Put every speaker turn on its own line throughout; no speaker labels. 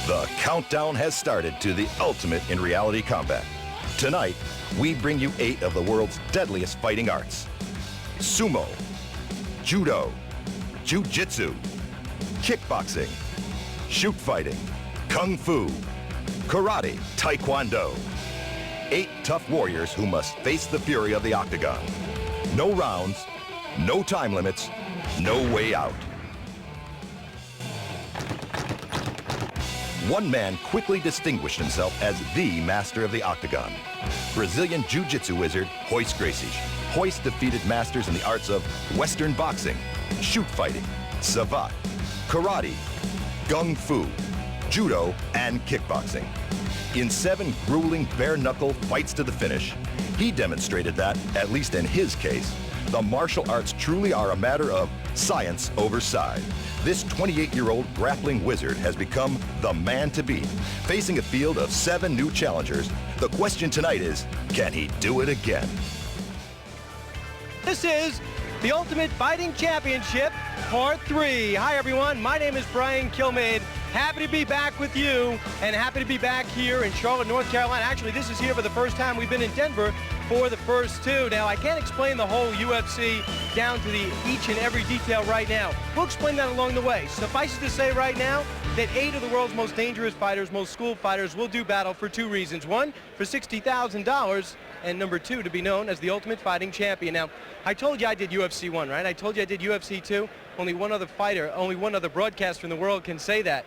The countdown has started to the ultimate in reality combat. Tonight, we bring you 8 of the world's deadliest fighting arts. Sumo, Judo, Jiu-Jitsu, Kickboxing, Shoot Fighting, Kung Fu, Karate, Taekwondo. 8 tough warriors who must face the fury of the octagon. No rounds, no time limits, no way out. One man quickly distinguished himself as the master of the octagon. Brazilian Jiu-Jitsu wizard Royce Gracie. Royce defeated masters in the arts of Western boxing, shoot fighting, savate, karate, gung fu, judo, and kickboxing. In 7 grueling bare-knuckle fights to the finish, he demonstrated that, at least in his case, the martial arts truly are a matter of science over size. This 28-year-old grappling wizard has become the man to beat. Facing a field of 7 new challengers, the question tonight is, can he do it again?
This is the Ultimate Fighting Championship, Part 3. Hi, everyone. My name is Brian Kilmeade. Happy to be back with you, and happy to be back here in Charlotte, North Carolina. Actually, this is here for the first time. We've been in Denver for the first 2. Now, I can't explain the whole UFC down to the each and every detail right now. We'll explain that along the way. Suffice it to say right now that 8 of the world's most dangerous fighters, most school fighters, will do battle for 2 reasons. 1, for $60,000, and number 2, to be known as the Ultimate Fighting Champion. Now, I told you I did UFC 1, right? I told you I did UFC 2. Only one other fighter, only one other broadcaster in the world can say that.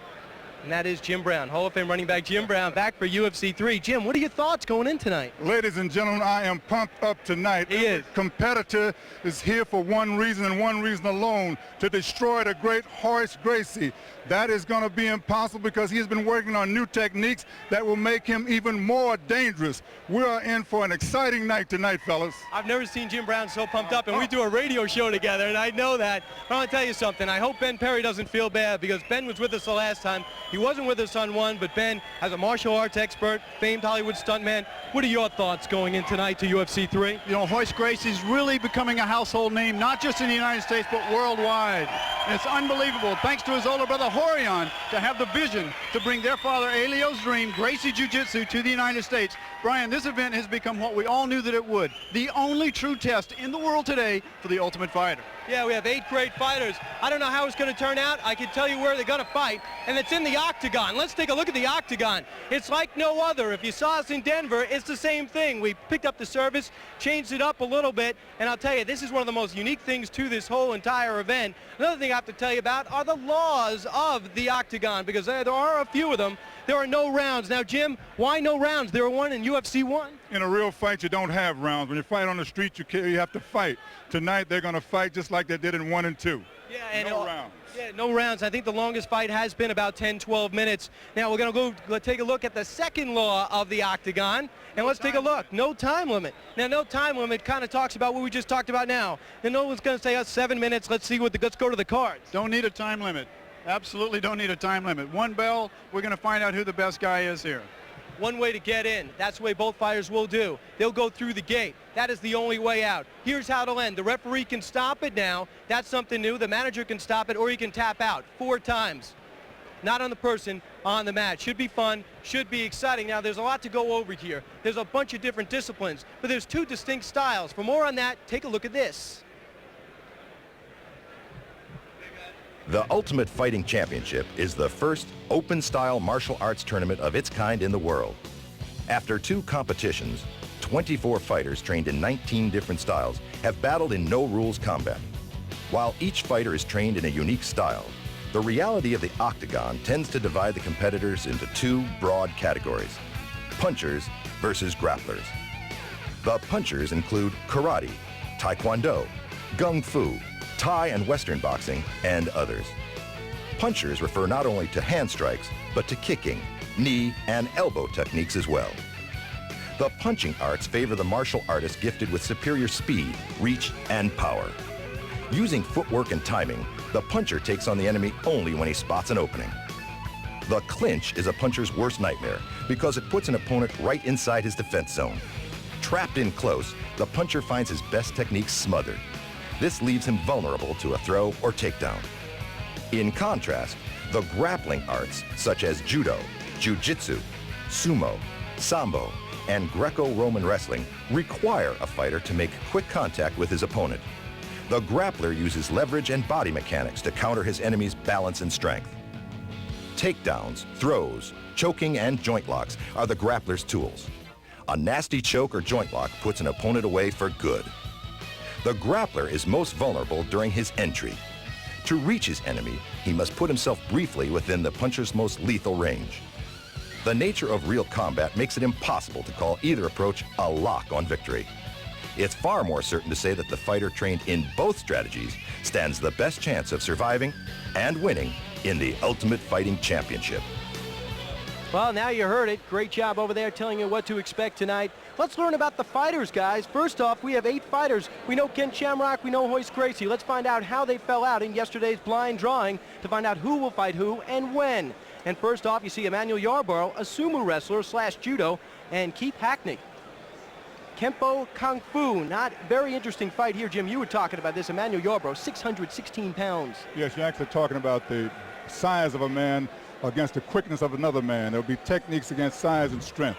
And that is Jim Brown, Hall of Fame running back Jim Brown, back for UFC 3. Jim, what are your thoughts going in tonight?
Ladies and gentlemen, I am pumped up tonight.
He is.
Competitor is here for one reason and one reason alone, to destroy the great Royce Gracie. That is going to be impossible because he's been working on new techniques that will make him even more dangerous. We are in for an exciting night tonight, fellas.
I've never seen Jim Brown so pumped up, and we do a radio show together, and I know that. But I want to tell you something. I hope Ben Perry doesn't feel bad, because Ben was with us the last time. He wasn't with us on 1, but Ben, as a martial arts expert, famed Hollywood stuntman, what are your thoughts going in tonight to UFC 3?
You know, Royce Gracie's really becoming a household name, not just in the United States, but worldwide. And it's unbelievable, thanks to his older brother Horion, to have the vision to bring their father Elio's dream, Gracie Jiu-Jitsu, to the United States. Brian, this event has become what we all knew that it would. The only true test in the world today for the Ultimate Fighter.
Yeah, we have 8 great fighters. I don't know how it's going to turn out. I can tell you where they're going to fight, and it's in the octagon. Let's take a look at the octagon. It's like no other. If you saw us in Denver, it's the same thing. We picked up the service, changed it up a little bit, and I'll tell you, this is one of the most unique things to this whole entire event. Another thing I have to tell you about are the laws of the octagon, because there are a few of them. There are no rounds. Now, Jim, why no rounds? There are one in UFC 1.
In a real fight, you don't have rounds. When you fight on the street, you have to fight. Tonight, they're going to fight just like they did in 1 and 2.
Yeah, and
no rounds.
Yeah, no rounds. I think the longest fight has been about 10, 12 minutes. Now, we're going to go take a look at the second law of the octagon, and let's take a look. No time limit. Now, no time limit kind of talks about what we just talked about now. And no one's going to say, oh, 7 minutes. Let's go to the cards.
Don't need a time limit. Absolutely don't need a time limit. 1 bell, we're going to find out who the best guy is here.
One way to get in. That's the way both fighters will do. They'll go through the gate. That is the only way out. Here's how it'll end. The referee can stop it now. That's something new. The manager can stop it, or he can tap out 4 times. Not on the person, on the mat. Should be fun, should be exciting. Now, there's a lot to go over here. There's a bunch of different disciplines, but there's 2 distinct styles. For more on that, take a look at this.
The Ultimate Fighting Championship is the first open-style martial arts tournament of its kind in the world. After 2 competitions, 24 fighters trained in 19 different styles have battled in no-rules combat. While each fighter is trained in a unique style, the reality of the octagon tends to divide the competitors into 2 broad categories: punchers versus grapplers. The punchers include karate, taekwondo, gung fu, Thai and Western boxing, and others. Punchers refer not only to hand strikes, but to kicking, knee, and elbow techniques as well. The punching arts favor the martial artist gifted with superior speed, reach, and power. Using footwork and timing, the puncher takes on the enemy only when he spots an opening. The clinch is a puncher's worst nightmare because it puts an opponent right inside his defense zone. Trapped in close, the puncher finds his best techniques smothered. This leaves him vulnerable to a throw or takedown. In contrast, The grappling arts, such as judo, jiu-jitsu, sumo, sambo, and Greco-Roman wrestling, require a fighter to make quick contact with his opponent. The grappler uses leverage and body mechanics to counter his enemy's balance and strength. Takedowns, throws, choking, and joint locks are the grappler's tools. A nasty choke or joint lock puts an opponent away for good. The grappler is most vulnerable during his entry. To reach his enemy, he must put himself briefly within the puncher's most lethal range. The nature of real combat makes it impossible to call either approach a lock on victory. It's far more certain to say that the fighter trained in both strategies stands the best chance of surviving and winning in the Ultimate Fighting Championship.
Well, now you heard it. Great job over there telling you what to expect tonight. Let's learn about the fighters, guys. First off, we have 8 fighters. We know Ken Shamrock, we know Royce Gracie. Let's find out how they fell out in yesterday's blind drawing to find out who will fight who and when. And first off, you see Emmanuel Yarborough, a sumo wrestler / judo, and Keith Hackney, Kempo Kung Fu. Not very interesting fight here, Jim. You were talking about this. Emmanuel Yarborough, 616 pounds.
Yes, you're actually talking about the size of a man against the quickness of another man. There'll be techniques against size and strength.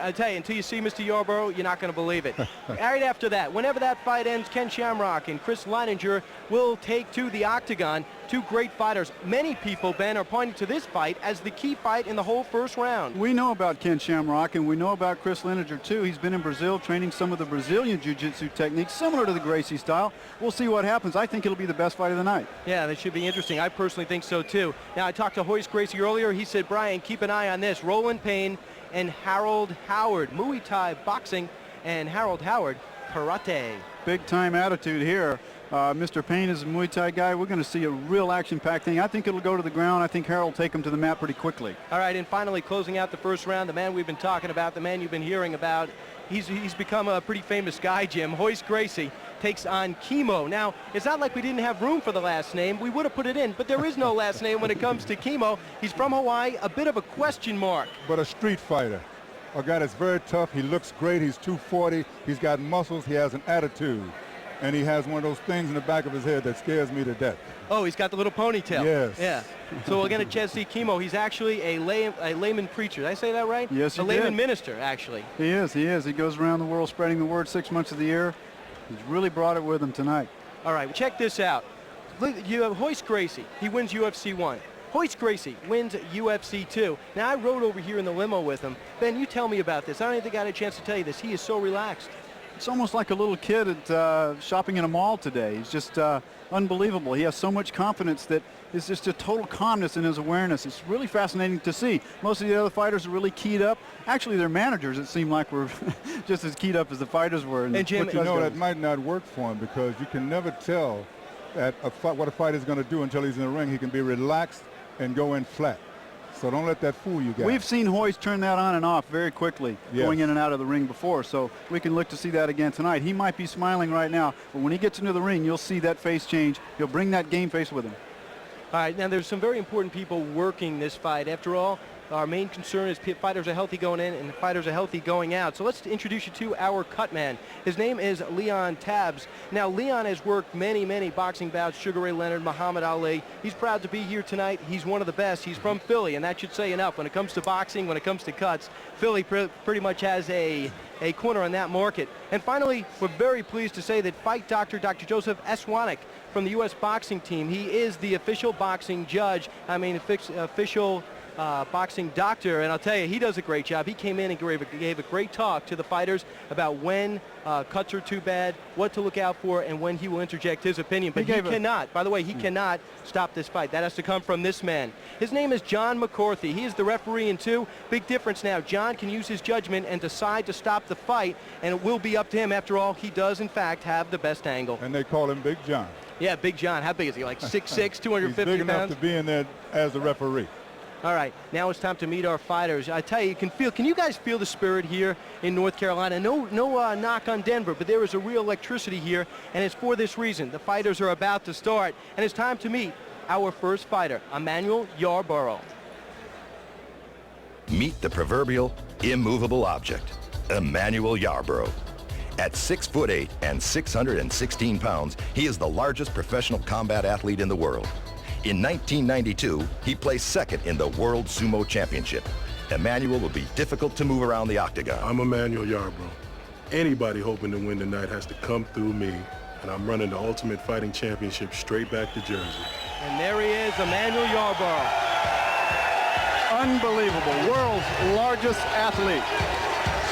I tell you, until you see Mr. Yarborough, you're not going to believe it. Right after that, whenever that fight ends, Ken Shamrock and Chris Leininger will take to the octagon. 2 great fighters. Many people, Ben, are pointing to this fight as the key fight in the whole first round.
We know about Ken Shamrock, and we know about Chris Leininger, too. He's been in Brazil training some of the Brazilian jiu-jitsu techniques, similar to the Gracie style. We'll see what happens. I think it'll be the best fight of the night.
Yeah, that should be interesting. I personally think so, too. Now, I talked to Royce Gracie earlier. He said, Brian, keep an eye on this. Roland Payne and Harold Howard, Muay Thai boxing, and Harold Howard, karate.
Big time attitude here. Mr. Payne is a Muay Thai guy. We're going to see a real action-packed thing. I think it'll go to the ground. I think Harold will take him to the mat pretty quickly.
All right, and finally closing out the first round, the man we've been talking about, the man you've been hearing about, he's become a pretty famous guy, Jim. Royce Gracie takes on Chemo. Now, it's not like we didn't have room for the last name. We would have put it in, but there is no last name when it comes to Chemo. He's from Hawaii, a bit of a question mark.
But a street fighter. A guy that's very tough. He looks great. He's 240. He's got muscles. He has an attitude. And he has one of those things in the back of his head that scares me to death.
Oh, he's got the little ponytail.
Yes.
Yeah. So we're going to chance see Chemo. He's actually a layman preacher. Did I say that right?
Yes, you did.
A layman minister, actually.
He is. He is. He goes around the world spreading the word 6 months of the year. He's really brought it with him tonight.
All right, check this out. Look, you have Royce Gracie. He wins UFC 1. Royce Gracie wins UFC 2. Now, I rode over here in the limo with him. Ben, you tell me about this. I don't even think I had a chance to tell you this. He is so relaxed.
It's almost like a little kid at shopping in a mall today. He's just unbelievable. He has so much confidence that it's just a total calmness in his awareness. It's really fascinating to see. Most of the other fighters are really keyed up. Actually, their managers, it seemed like, were just as keyed up as the fighters were.
And Jim,
but you know, that might not work for him because you can never tell that what a fighter is going to do until he's in the ring. He can be relaxed and go in flat. So don't let that fool you guys.
We've seen Royce turn that on and off very quickly, going in and out of the ring before, so we can look to see that again tonight. He might be smiling right now, but when he gets into the ring, you'll see that face change. He'll bring that game face with him.
All right, now there's some very important people working this fight. After all, our main concern is fighters are healthy going in and fighters are healthy going out. So let's introduce you to our cut man. His name is Leon Tabbs. Now, Leon has worked many, many boxing bouts, Sugar Ray Leonard, Muhammad Ali. He's proud to be here tonight. He's one of the best. He's from Philly, and that should say enough. When it comes to boxing, when it comes to cuts, Philly pretty much has a corner on that market. And finally, we're very pleased to say that fight doctor, Dr. Joseph Eswanek from the U.S. boxing team. He is the official boxing judge. I mean, official boxing doctor, and I'll tell you, he does a great job. He came in and gave a great talk to the fighters about when cuts are too bad, what to look out for, and when he will interject his opinion. But he cannot, by the way, he cannot stop this fight. That has to come from this man. His name is John McCarthy. He is the referee in 2. Big difference now. John can use his judgment and decide to stop the fight, and it will be up to him. After all, he does, in fact, have the best angle.
And they call him Big John.
Yeah, Big John. How big is he? Like 6'6", 250
He's big enough
pounds?
to be in there as a referee.
All right, now it's time to meet our fighters. I tell you, can you guys feel the spirit here in North Carolina? No knock on Denver, but there is a real electricity here, and it's for this reason. The fighters are about to start, and it's time to meet our first fighter, Emmanuel Yarborough.
Meet the proverbial immovable object, Emmanuel Yarborough. At 6'8" and 616 pounds, he is the largest professional combat athlete in the world. In 1992, he placed second in the World Sumo Championship. Emmanuel will be difficult to move around the octagon.
I'm Emmanuel Yarbrough. Anybody hoping to win tonight has to come through me, and I'm running the Ultimate Fighting Championship straight back to Jersey.
And there he is, Emmanuel Yarbrough.
Unbelievable. World's largest athlete.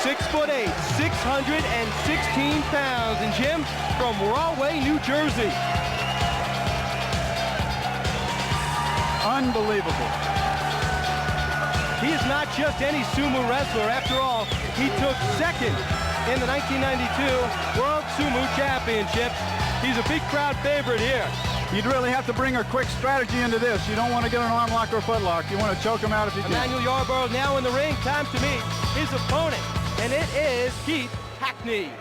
6'8", 616 pounds. And Jim, from Rahway, New Jersey.
Unbelievable.
He is not just any sumo wrestler. After all, he took second in the 1992 World Sumo Championships. He's a big crowd favorite here.
You'd really have to bring a quick strategy into this. You don't want to get an arm lock or foot lock. You want to choke him out if you can.
Emmanuel Yarbrough now in the ring. Time to meet his opponent, and it is Keith Hackney.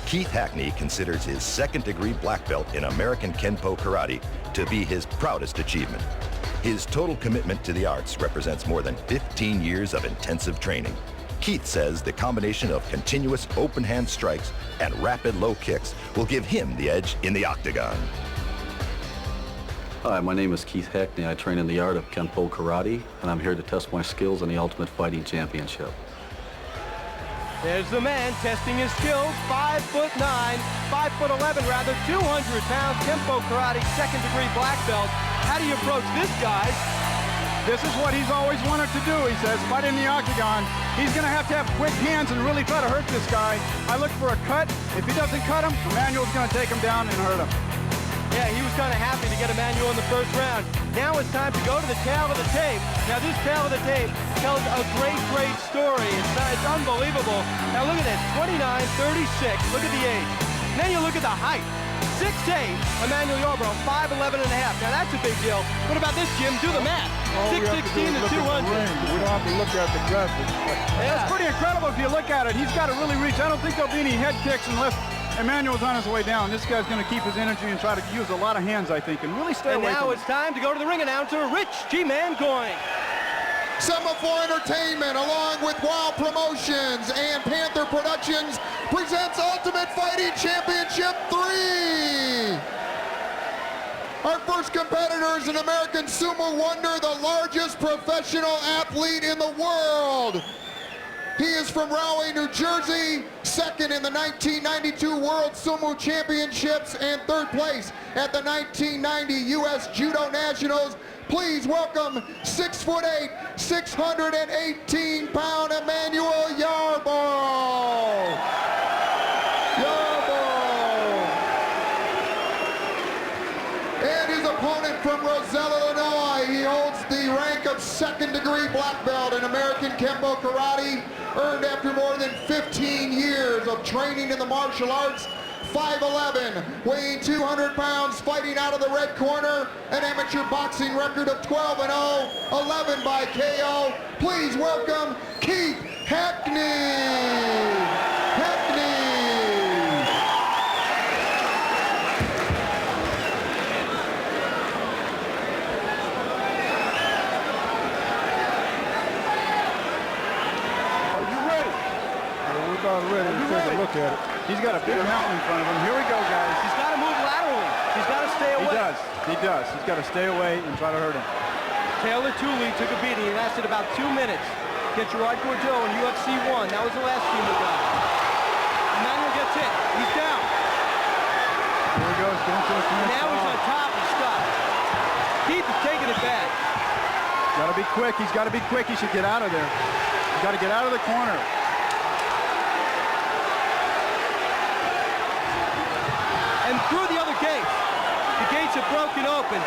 Keith Hackney considers his second-degree black belt in American Kenpo Karate to be his proudest achievement. His total commitment to the arts represents more than 15 years of intensive training. Keith says the combination of continuous open-hand strikes and rapid low kicks will give him the edge in the octagon.
Hi, my name is Keith Hackney. I train in the art of Kenpo Karate, and I'm here to test my skills in the Ultimate Fighting Championship.
There's the man testing his skills, 5'9", 5'11", rather, 200 pounds, Kenpo Karate, second-degree black belt. How do you approach this, guys?
This is what he's always wanted to do, he says, fight in the octagon. He's going to have quick hands and really try to hurt this guy. I look for a cut. If he doesn't cut him, Emmanuel's going to take him down and hurt him.
Yeah, he was kind of happy to get Emmanuel in the first round. Now it's time to go to the tail of the tape. Now this tail of the tape tells a great, great story. It's unbelievable. Now look at this, 29, 36. Look at the age. Then you look at the height. 6'8", Emmanuel Yarbrough, 5'11 and a half. Now that's a big deal. What about this, Jim? Do the math. 6'16 to 200.
We don't have to look at the graphics.
Yeah, it's pretty incredible if you look at it. He's got to really reach. I don't think there'll be any head kicks unless Emmanuel's on his way down. This guy's going to keep his energy and try to use a lot of hands, I think, and really stay away from
And now it's time to go to the ring announcer, Rich G-Man Going.
Semaphore Entertainment, along with Wild Promotions and Panther Productions, presents Ultimate Fighting Championship 3. Our first competitor is an American sumo wonder, the largest professional athlete in the world. He is from Rahway, New Jersey, second in the 1992 World Sumo Championships and third place at the 1990 U.S. Judo Nationals. Please welcome 6'8", 618-pound Emmanuel Yarbrough. And his opponent from Roselle, Illinois, he holds the rank of second-degree black belt in American Kenpo Karate, earned after more than 15 years of training in the martial arts. 5'11", weighing 200 pounds, fighting out of the red corner, an amateur boxing record of 12-0, 11 by KO. Please welcome Keith Hackney.
Ready to take a look at it.
He's got a big mountain in front of him. Here we go, guys.
He's got to move laterally. He's got to stay away.
He does. He's got to stay away and try to hurt him.
Taylor Tooley took a beating. He lasted about 2 minutes. Get Gerard Gordeau in UFC 1. That was the last team we got. Emmanuel gets hit. He's down.
Here he goes.
Now he's on top. He's stuck. Keith is taking it back.
Got to be quick. He's got to be quick. He should get out of there. He's got to get out of the corner.
And through the other gates. The gates have broken open.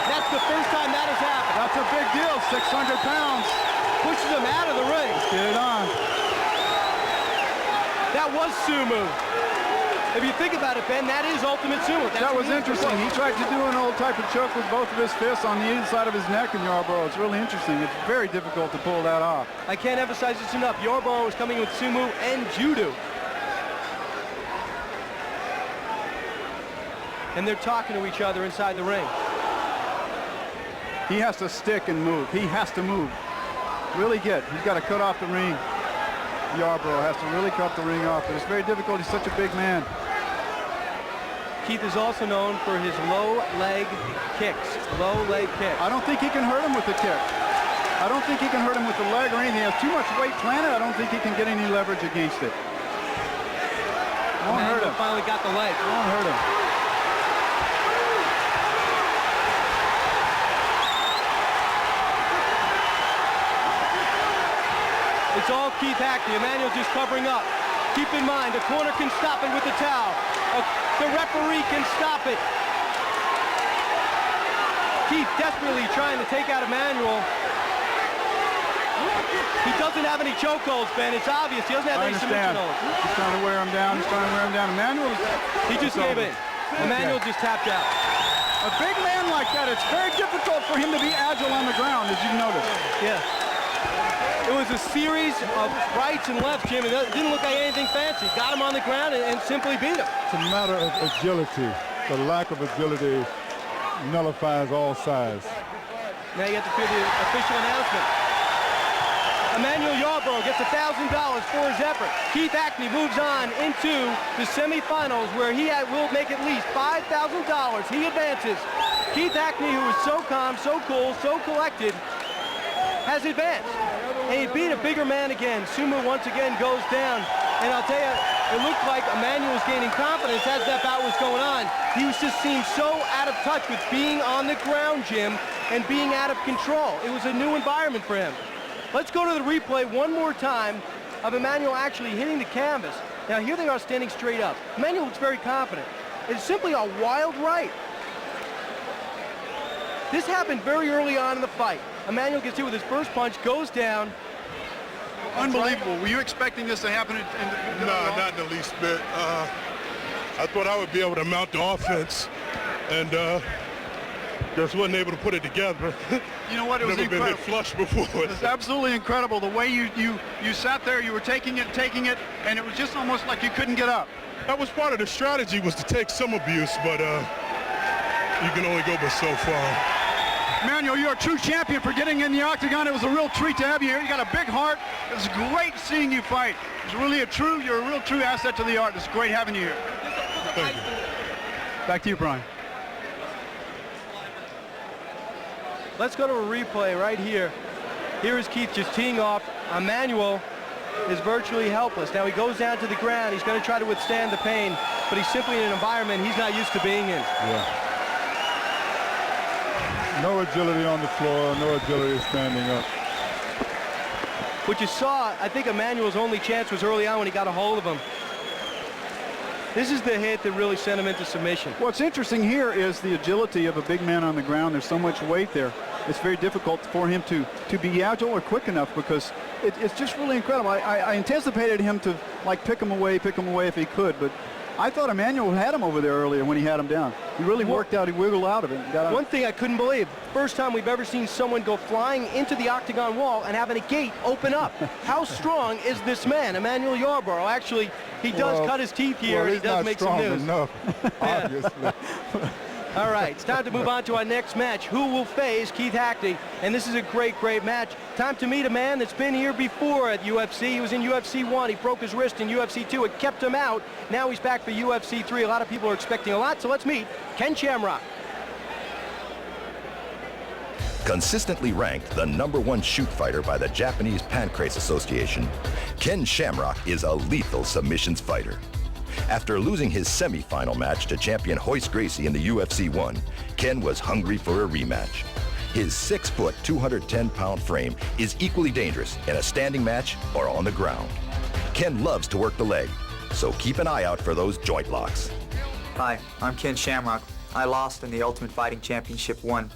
That's the first time that has happened.
That's a big deal, 600 pounds.
Pushes him out of the ring.
Let's get it on.
That was sumo. If you think about it, Ben, that is ultimate sumo.
That was interesting. He tried to do an old type of choke with both of his fists on the inside of his neck in Yarbrough. It's really interesting. It's very difficult to pull that off.
I can't emphasize this enough. Yarbrough is coming with sumo and judo. And they're talking to each other inside the ring.
He has to stick and move. He has to move. Really get. He's got to cut off the ring. Yarbrough has to really cut the ring off. But it's very difficult. He's such a big man.
Keith is also known for his low leg kicks. Low leg kicks.
I don't think he can hurt him with the kick. I don't think he can hurt him with the leg or anything. He has too much weight planted. I don't think he can get any leverage against it. Won't hurt him.
Finally got the leg.
Won't hurt him.
It's all Keith Hackney. Emmanuel's just covering up. Keep in mind, the corner can stop it with the towel. The referee can stop it. Keith desperately trying to take out Emmanuel. He doesn't have any chokeholds, Ben. It's obvious. He doesn't have any submission holds.
He's trying to wear him down. He's trying to wear him down. Emmanuel,
he just gave in. Emmanuel just tapped out.
A big man like that, it's very difficult for him to be agile on the ground, as you've noticed.
Yeah. It was a series of rights and lefts, Jim. It didn't look like anything fancy. Got him on the ground and simply beat him.
It's a matter of agility. The lack of agility nullifies all size.
Now you have to feel the official announcement. Emmanuel Yarborough gets $1,000 for his effort. Keith Hackney moves on into the semifinals where he will make at least $5,000. He advances. Keith Hackney, who is so calm, so cool, so collected, has advanced. And he beat a bigger man again. Sumo once again goes down. And I'll tell you, it looked like Emmanuel was gaining confidence as that bout was going on. He was just seemed so out of touch with being on the ground, Jim, and being out of control. It was a new environment for him. Let's go to the replay one more time of Emmanuel actually hitting the canvas. Now here they are standing straight up. Emmanuel looks very confident. It's simply a wild right. This happened very early on in the fight. Emmanuel gets hit with his first punch, goes down.
Unbelievable. Were you expecting this to happen?
No, not in the least bit. I thought I would be able to mount the offense, and just wasn't able to put it together.
You know what? It was
Never
incredible.
been hit flush before.
It's absolutely incredible. The way you sat there, you were taking it, and it was just almost like you couldn't get up.
That was part of the strategy, was to take some abuse, but you can only go but so far.
Emmanuel, you're a true champion for getting in the octagon. It was a real treat to have you here. You got a big heart. It was great seeing you fight. It's really you're a real true asset to the art. It's great having you here.
Thank you.
Back to you, Brian.
Let's go to a replay right here. Here is Keith just teeing off. Emmanuel is virtually helpless. Now he goes down to the ground. He's going to try to withstand the pain, but he's simply in an environment he's not used to being in.
Yeah. No agility on the floor, no agility standing up.
What you saw, I think Emmanuel's only chance was early on when he got a hold of him. This is the hit that really sent him into submission.
What's interesting here is the agility of a big man on the ground. There's so much weight there. It's very difficult for him to be agile or quick enough, because it's just really incredible. I anticipated him to like pick him away if he could, but I thought Emmanuel had him over there earlier when he had him down. He really worked out. He wiggled out of it.
One thing I couldn't believe, first time we've ever seen someone go flying into the octagon wall and having a gate open up. How strong is this man, Emmanuel Yarborough? Actually, he does cut his teeth here, and he does make some news.
Enough, obviously.
All right, it's time to move on to our next match. Who will face Keith Hackney? And this is a great, great match. Time to meet a man that's been here before at UFC. He was in UFC 1. He broke his wrist in UFC 2. It kept him out. Now he's back for UFC 3. A lot of people are expecting a lot, so let's meet Ken Shamrock.
Consistently ranked the #1 shoot fighter by the Japanese Pancrase Association, Ken Shamrock is a lethal submissions fighter. After losing his semi-final match to champion Royce Gracie in the UFC 1, Ken was hungry for a rematch. His 6-foot, 210-pound frame is equally dangerous in a standing match or on the ground. Ken loves to work the leg, so keep an eye out for those joint locks.
Hi, I'm Ken Shamrock. I lost in the Ultimate Fighting Championship 1.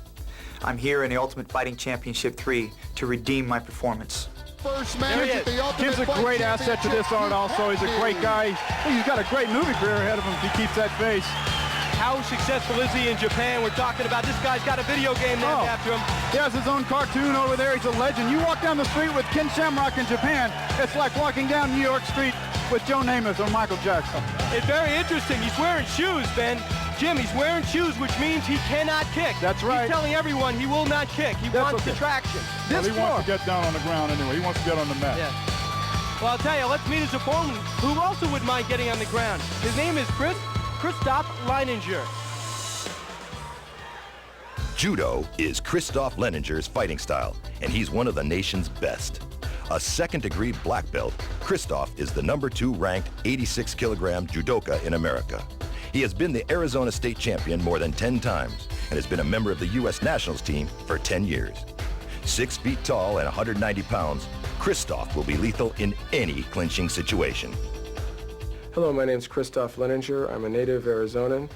I'm here in the Ultimate Fighting Championship 3 to redeem my performance.
First match at the Ultimate
Ken's a
Fighting
great asset to this art also. He's a great guy. He's got a great movie career ahead of him if he keeps that face.
How successful is he in Japan? We're talking about this guy's got a video game named after him.
He has his own cartoon over there. He's a legend. You walk down the street with Ken Shamrock in Japan, it's like walking down New York Street with Joe Namath or Michael Jackson.
It's very interesting. He's wearing shoes, Ben. Jim, he's wearing shoes, which means he cannot kick.
That's right.
He's telling everyone he will not kick. He wants the traction.
Well, he wants to get down on the ground anyway. He wants to get on the mat.
Yeah. Well, I'll tell you, let's meet his opponent, who also wouldn't mind getting on the ground. His name is Chris Christoph Leininger.
Judo is Christoph Leininger's fighting style, and he's one of the nation's best. A second-degree black belt, Christoph is the #2 ranked 86-kilogram judoka in America. He has been the Arizona State champion more than 10 times and has been a member of the U.S. nationals team for 10 years. 6 feet tall and 190 pounds, Christoph will be lethal in any clinching situation.
Hello, my name is Christoph Leininger. I'm a native Arizonan.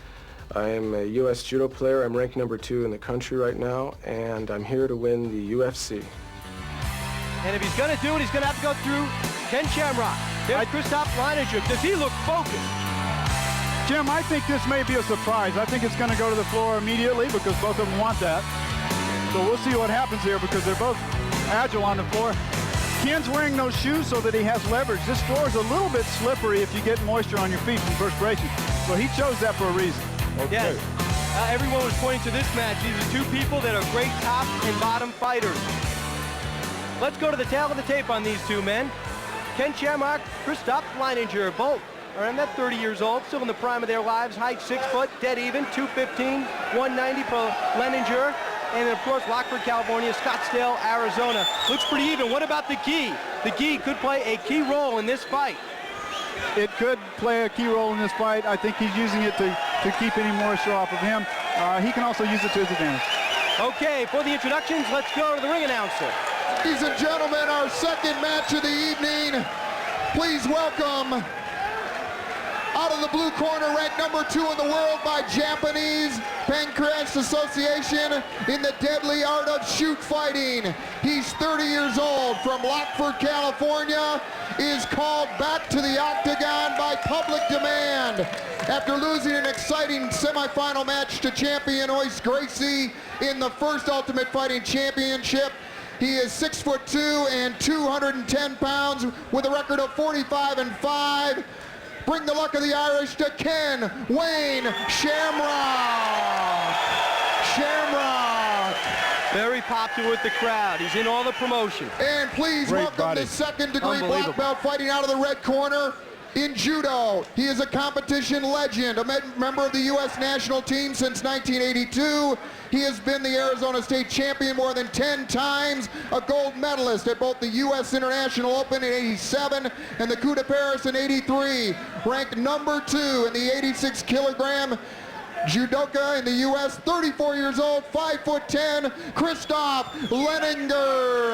I am a U.S. judo player. I'm ranked #2 in the country right now, and I'm here to win the UFC.
And if he's going to do it, he's going to have to go through Ken Shamrock. There's Christoph Leininger. Does he look focused?
Jim, I think this may be a surprise. I think it's going to go to the floor immediately because both of them want that. So we'll see what happens here because they're both agile on the floor. Ken's wearing those shoes so that he has leverage. This floor is a little bit slippery if you get moisture on your feet from perspiration. So he chose that for a reason.
Okay. Yes. Everyone was pointing to this match. These are two people that are great top and bottom fighters. Let's go to the tail of the tape on these two men. Ken Shamrock, Christoph Leininger, both are in that 30 years old, still in the prime of their lives. Height 6 foot, dead even, 215, 190 for Leininger. And then, of course, Lockford, California, Scottsdale, Arizona. Looks pretty even. What about the gi? The gi could play a key role in this fight.
It could play a key role in this fight. I think he's using it to keep any moisture off of him. He can also use it to his advantage.
Okay, for the introductions, let's go to the ring announcer.
Ladies and gentlemen, our second match of the evening. Please welcome, out of the blue corner, ranked #2 in the world by Japanese Pancrase Association in the deadly art of shoot fighting. He's 30 years old, from Lockford, California, is called back to the octagon by public demand after losing an exciting semifinal match to champion Royce Gracie in the first Ultimate Fighting Championship. He is 6'2" and 210 pounds with a record of 45-5. Bring the luck of the Irish to Ken Wayne Shamrock. Shamrock.
Very popular with the crowd. He's in all the promotion.
And please welcome the second-degree black belt fighting out of the red corner. In judo, he is a competition legend, a member of the U.S. national team since 1982. He has been the Arizona State champion more than 10 times, a gold medalist at both the U.S. International Open in '87 and the Coup de Paris in '83. Ranked #2 in the 86-kilogram judoka in the U.S., 34 years old, 5'10", Christoph Leininger.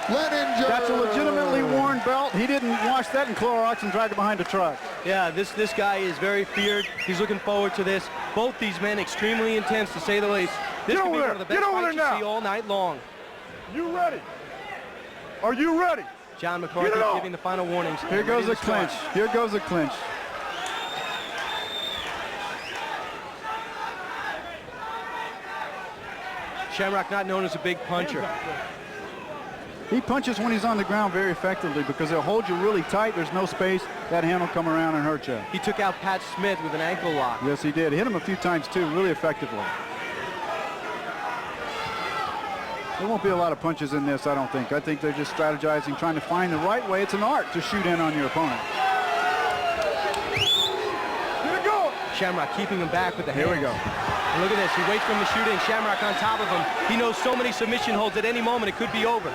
That's a legitimately worn belt. He didn't wash that in Clorox and drag it behind a truck.
Yeah, this guy is very feared. He's looking forward to this. Both these men extremely intense, to say the least. This could be one of the best fights you see all night long.
You ready? Are you ready?
John McCarthy giving the final warnings.
Here goes a clinch. Here goes a clinch.
Shamrock not known as a big puncher.
He punches when he's on the ground very effectively because he'll hold you really tight. There's no space. That hand will come around and hurt you.
He took out Pat Smith with an ankle lock.
Yes, he did. Hit him a few times, too, really effectively. There won't be a lot of punches in this, I don't think. I think they're just strategizing, trying to find the right way. It's an art to shoot in on your opponent.
Here we go.
Shamrock keeping him back with the hands.
Here we go.
And look at this. He waits for him to shoot in. Shamrock on top of him. He knows so many submission holds at any moment it could be over.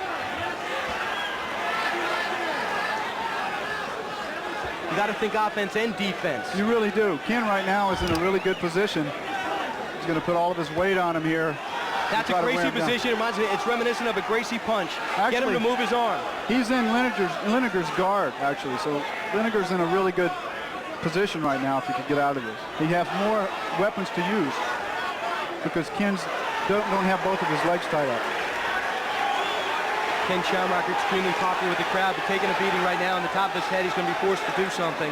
You got to think offense and defense.
You really do. Ken right now is in a really good position. He's going to put all of his weight on him here.
That's a Gracie position. It reminds me, it's reminiscent of a Gracie punch.
Actually,
get him to move his arm.
He's in Leininger's guard, actually. So Leininger's in a really good position right now if he could get out of this. He has more weapons to use because Ken's don't have both of his legs tied up.
Ken Shamrock extremely popular with the crowd, but taking a beating right now on the top of his head. He's going to be forced to do something.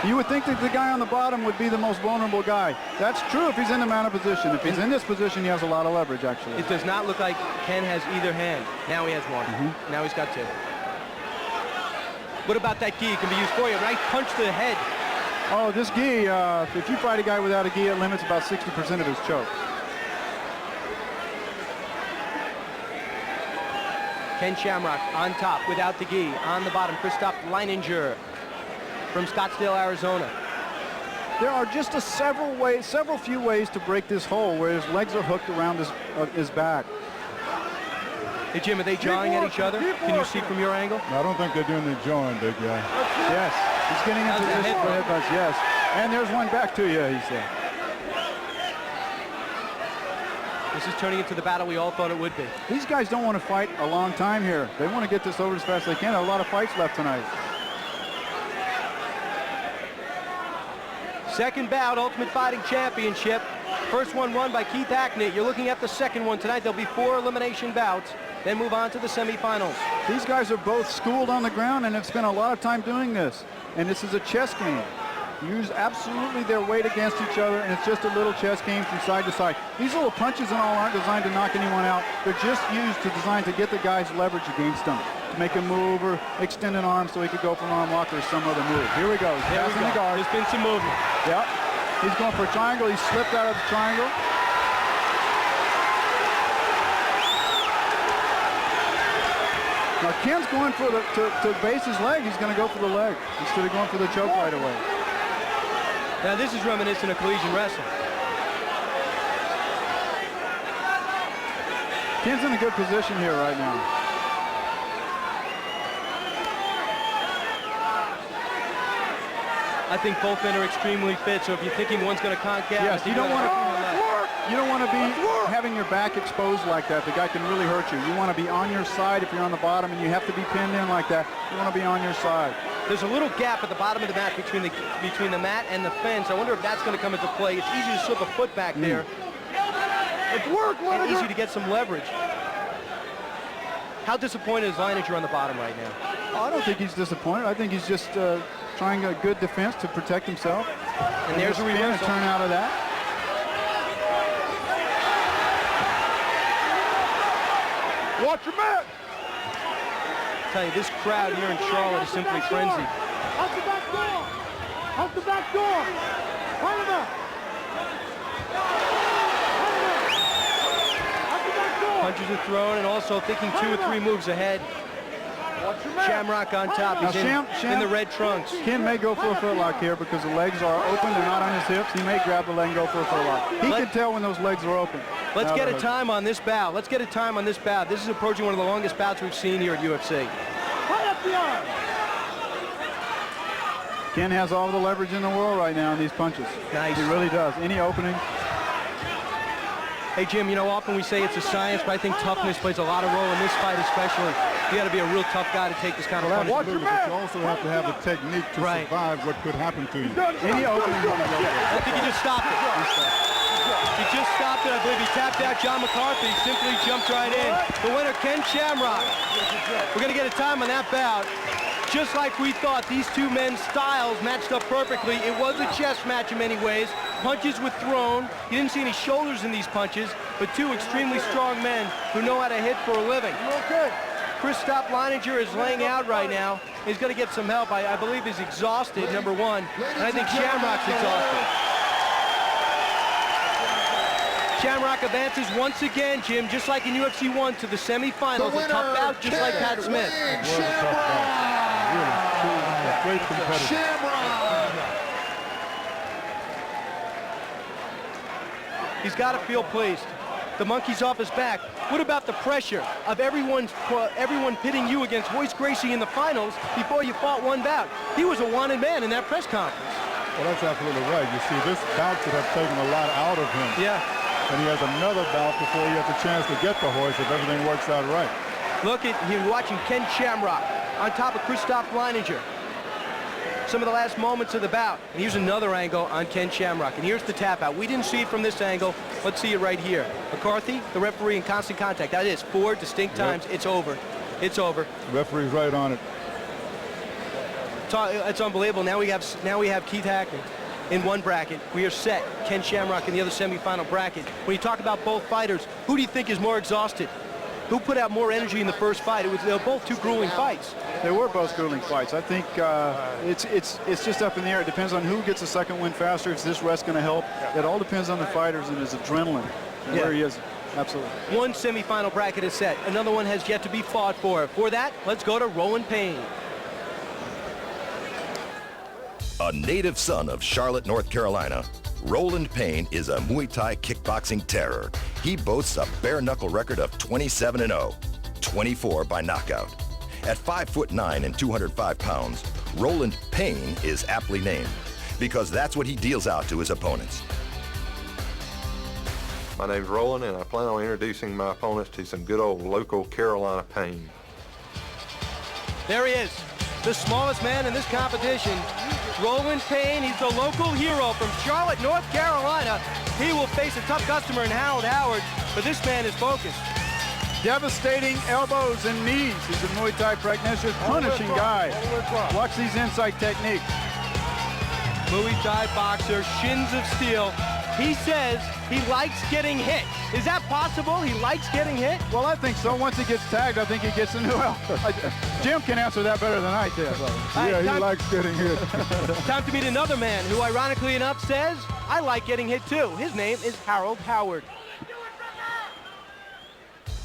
You would think that the guy on the bottom would be the most vulnerable guy. That's true if he's in the mounted position. If he's in this position, he has a lot of leverage, actually.
It does not look like Ken has either hand. Now he has one. Now he's got two. What about that gi? It can be used for you. Right punch to the head.
Oh, this gi, if you fight a guy without a gi, it limits about 60% of his choke.
Ken Shamrock on top without the gi. On the bottom, Christoph Leininger from Scottsdale, Arizona.
There are just several few ways to break this hold where his legs are hooked around his back.
Hey, Jim, are they jawing at each other? Can you see from your angle?
No, I don't think they're doing the jawing, big guy.
Yes, he's getting into position for headbutts, yes. And there's one back to you, he said.
This is turning into the battle we all thought it would be.
These guys don't want to fight a long time here. They want to get this over as fast as they can. There are a lot of fights left tonight.
Second bout, Ultimate Fighting Championship. First one won by Keith Hacknett. You're looking at the second one tonight. There'll be 4 elimination bouts, then move on to the semifinals.
These guys are both schooled on the ground and have spent a lot of time doing this. And this is a chess game. Use absolutely their weight against each other, and it's just a little chess game from side to side. These little punches and all aren't designed to knock anyone out. They're just designed to get the guy's leverage against them, to make him move or extend an arm so he could go for an arm lock or some other move. Here we go. He's passing the guard.
There's been some movement.
Yep. He's going for a triangle. He slipped out of the triangle. Now Ken's going for to base his leg. He's going to go for the leg instead of going for the choke right away.
Now this is reminiscent of collegiate wrestling.
Ken's in a good position here right now.
I think both men are extremely fit, so if you're thinking one's going to conk out,
yes, you don't want to be having your back exposed like that. The guy can really hurt you. You want to be on your side if you're on the bottom, and you have to be pinned in like that. You want to be on your side.
There's a little gap at the bottom of the mat between the mat and the fence. I wonder if that's going to come into play. It's easy to slip a foot back there.
It's work,
and easy to get some leverage. How disappointed is Leininger on the bottom right now?
Oh, I don't think he's disappointed. I think he's just trying a good defense to protect himself.
And there's a reversal.
Turn out of that. Watch your man.
I tell you, this crowd here in Charlotte is simply frenzied.
Out the back door! Out the back door! Fight him up!
Punches are thrown, and also thinking 2 or 3 moves ahead. Shamrock on top. He's in the red trunks.
Ken may go for a footlock here because the legs are open. They're not on his hips. He may grab the leg and go for a footlock. He can tell when those legs are open.
Let's get a time on this bout. Let's get a time on this bout. This is approaching one of the longest bouts we've seen here at UFC.
Ken has all the leverage in the world right now in these punches.
Nice.
He really does. Any opening.
Hey, Jim, you know, often we say it's a science, but I think toughness plays a lot of role in this fight especially. You got to be a real tough guy to take this kind of punishment.
But you also have to have the technique to survive what could happen to you.
Any opening.
I think he just stopped it. He just stopped it. I believe he tapped out John McCarthy. He simply jumped right in. The winner, Ken Shamrock. We're going to get a time on that bout. Just like we thought, these two men's styles matched up perfectly. It was a chess match in many ways. Punches were thrown. You didn't see any shoulders in these punches, but 2 extremely strong men who know how to hit for a living. Christoph Leininger is laying out right now. He's going to get some help. I believe he's exhausted, number 1, and I think Shamrock's exhausted. Shamrock advances once again, Jim, just like in UFC 1, to the semifinals. A tough bout, just like Pat Smith.
Great competitor.
He's got to feel pleased. The monkey's off his back. What about the pressure of everyone pitting you against Royce Gracie in the finals before you fought one bout? He was a wanted man in that press conference.
Well, that's absolutely right. You see, this bout should have taken a lot out of him.
Yeah.
And he has another bout before he has a chance to get the horse if everything works out right.
Look at him watching Ken Shamrock on top of Christoph Leininger. Some of the last moments of the bout. And here's another angle on Ken Shamrock. And here's the tap out. We didn't see it from this angle. Let's see it right here. McCarthy, the referee, in constant contact. That is 4 distinct times. It's over. It's over.
The referee's right on it.
It's unbelievable. Now we have Keith Hacknett in one bracket. We are set. Ken Shamrock in the other semifinal bracket. When you talk about both fighters, who do you think is more exhausted? Who put out more energy in the first fight? They were both 2 grueling fights.
They were both grueling fights. I think it's just up in the air. It depends on who gets the second win faster. Is this rest going to help? It all depends on the fighters and his adrenaline and where he is. Absolutely.
One semifinal bracket is set. Another one has yet to be fought for. For that, let's go to Rowan Payne.
A native son of Charlotte, North Carolina, Roland Payne is a Muay Thai kickboxing terror. He boasts a bare-knuckle record of 27-0, 24 by knockout. At 5'9" and 205 pounds, Roland Payne is aptly named because that's what he deals out to his opponents.
My name's Roland, and I plan on introducing my opponents to some good old local Carolina pain.
There he is, the smallest man in this competition, Roland Payne. He's the local hero from Charlotte, North Carolina. He will face a tough customer in Harold Howard, but this man is focused.
Devastating elbows and knees. He's a Muay Thai practitioner, punishing guy. Watch these inside techniques.
Muay Thai boxer, shins of steel. He says he likes getting hit. Is that possible? He likes getting hit?
Well, I think so. Once he gets tagged, I think he gets a new outfit. Jim can answer that better than I can.
Yeah, he likes getting hit.
Time to meet another man who, ironically enough, says, I like getting hit too. His name is Harold Howard.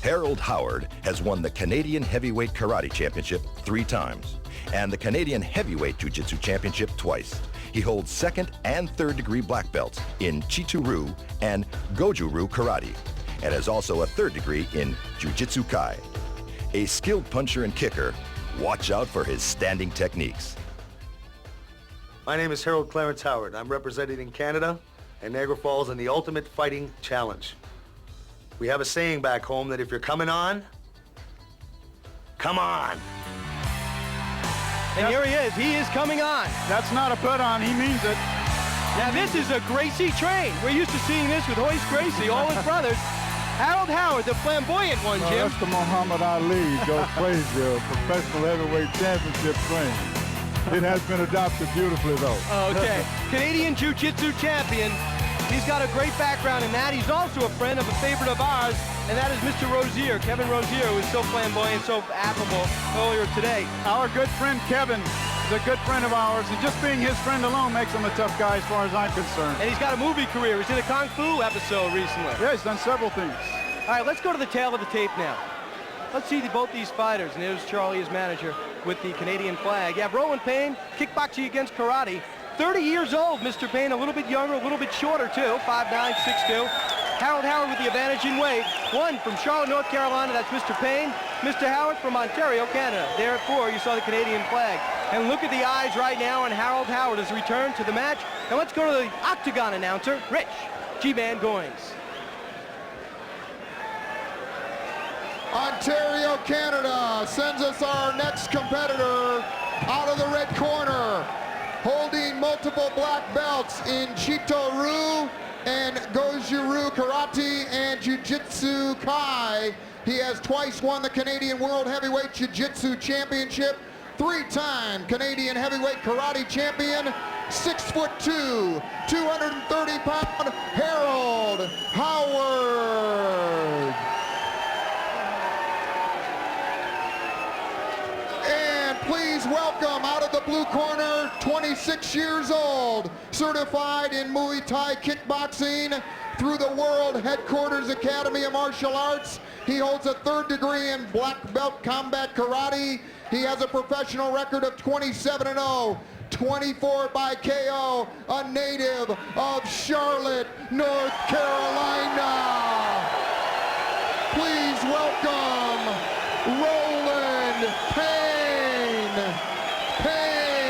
Harold Howard has won the Canadian Heavyweight Karate Championship 3 times and the Canadian Heavyweight Jiu-Jitsu Championship twice. He holds 2nd and 3rd degree black belts in Chitu-Ryu and Goju-Ryu Karate and has also a 3rd degree in Jiu-Jitsu Kai. A skilled puncher and kicker, watch out for his standing techniques.
My name is Harold Clarence Howard. I'm representing Canada and Niagara Falls in the Ultimate Fighting Challenge. We have a saying back home that if you're coming on, come on.
And here he is. He is coming on.
That's not a put on. He means it.
Now this is a Gracie train. We're used to seeing this with Hoist Gracie, all his brothers. Harold Howard, the flamboyant one, Jim.
That's the Muhammad Ali, Joe Frazier, professional heavyweight championship train. It has been adopted beautifully, though.
Okay. Canadian Jiu-Jitsu champion. He's got a great background in that. He's also a friend of a favorite of ours, and that is Mr. Rozier, Kevin Rozier, who is so flamboyant, so affable earlier today.
Our good friend Kevin is a good friend of ours, and just being his friend alone makes him a tough guy as far as I'm concerned.
And he's got a movie career. He's in a Kung Fu episode recently.
Yeah, he's done several things.
All right, let's go to the tail of the tape now. Let's see both these fighters, and here's Charlie, his manager, with the Canadian flag. You have Roland Payne, kickboxing against karate. 30 years old, Mr. Payne, a little bit younger, a little bit shorter, too, 5'9", 6'2". Harold Howard with the advantage in weight. 1 from Charlotte, North Carolina, that's Mr. Payne. Mr. Howard from Ontario, Canada. There at 4, you saw the Canadian flag. And look at the eyes right now on Harold Howard as returned to the match. And let's go to the Octagon announcer, Rich G-Man Goings.
Ontario, Canada sends us our next competitor out of the red corner, holding multiple black belts in Chitu-Ryu and Goju-Ryu Karate and Jiu-Jitsu Kai. He has twice won the Canadian World Heavyweight Jiu-Jitsu Championship, 3-time Canadian Heavyweight Karate Champion, 6'2", 230-pound Harold Howard. And please welcome out of the blue corner, 26 years old, certified in Muay Thai kickboxing through the World Headquarters Academy of Martial Arts. He holds a 3rd degree in black belt combat karate. He has a professional record of 27-0, 24 by KO, a native of Charlotte, North Carolina. Please welcome Roland Payne.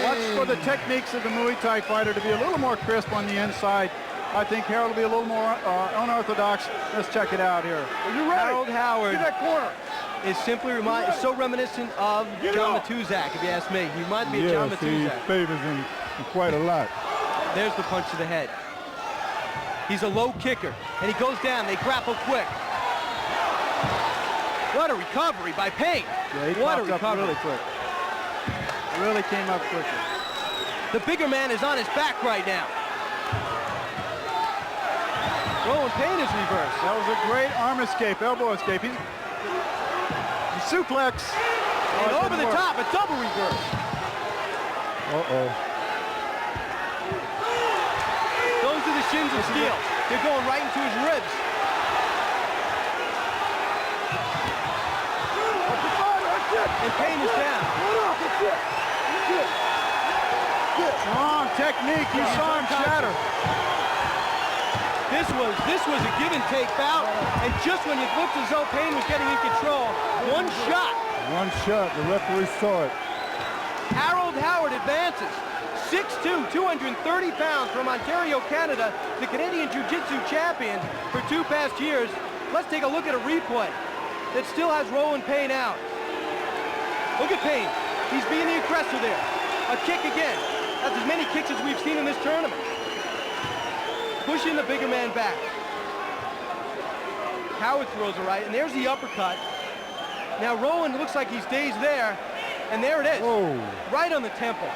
Watch for the techniques of the Muay Thai fighter to be a little more crisp on the inside. I think Harold will be a little more unorthodox. Let's check it out here. Are you ready?
Harold Howard.
Get that corner.
Is simply so reminiscent of John Matuzak, if you ask me. He reminds me of John Matuzak.
He favors him quite a lot.
There's the punch to the head. He's a low kicker, and he goes down. They grapple quick. What a recovery by Payne.
Yeah, he
what a
popped
recovery.
up really quick. Really came up quickly.
The bigger man is on his back right now. Roland Payne is reversed.
That was a great arm escape, elbow escape. He's suplex.
And over the top, a double reverse.
Uh-oh.
Those are the shins of steel. They're going right into his ribs. And Payne is down.
Strong technique. You saw him shatter.
This was a give and take bout, and just when you looked as though Payne was getting in control, one shot.
One shot, the referee saw it.
Harold Howard advances. 6'2", 230 pounds from Ontario, Canada, the Canadian Jiu-Jitsu champion for 2 past years. Let's take a look at a replay that still has Rowan Payne out. Look at Payne. He's being the aggressor there. A kick again. That's as many kicks as we've seen in this tournament. Pushing the bigger man back. Howard throws a right, and there's the uppercut. Now Rowan looks like he's dazed there, and there it is.
Whoa.
Right on the temple.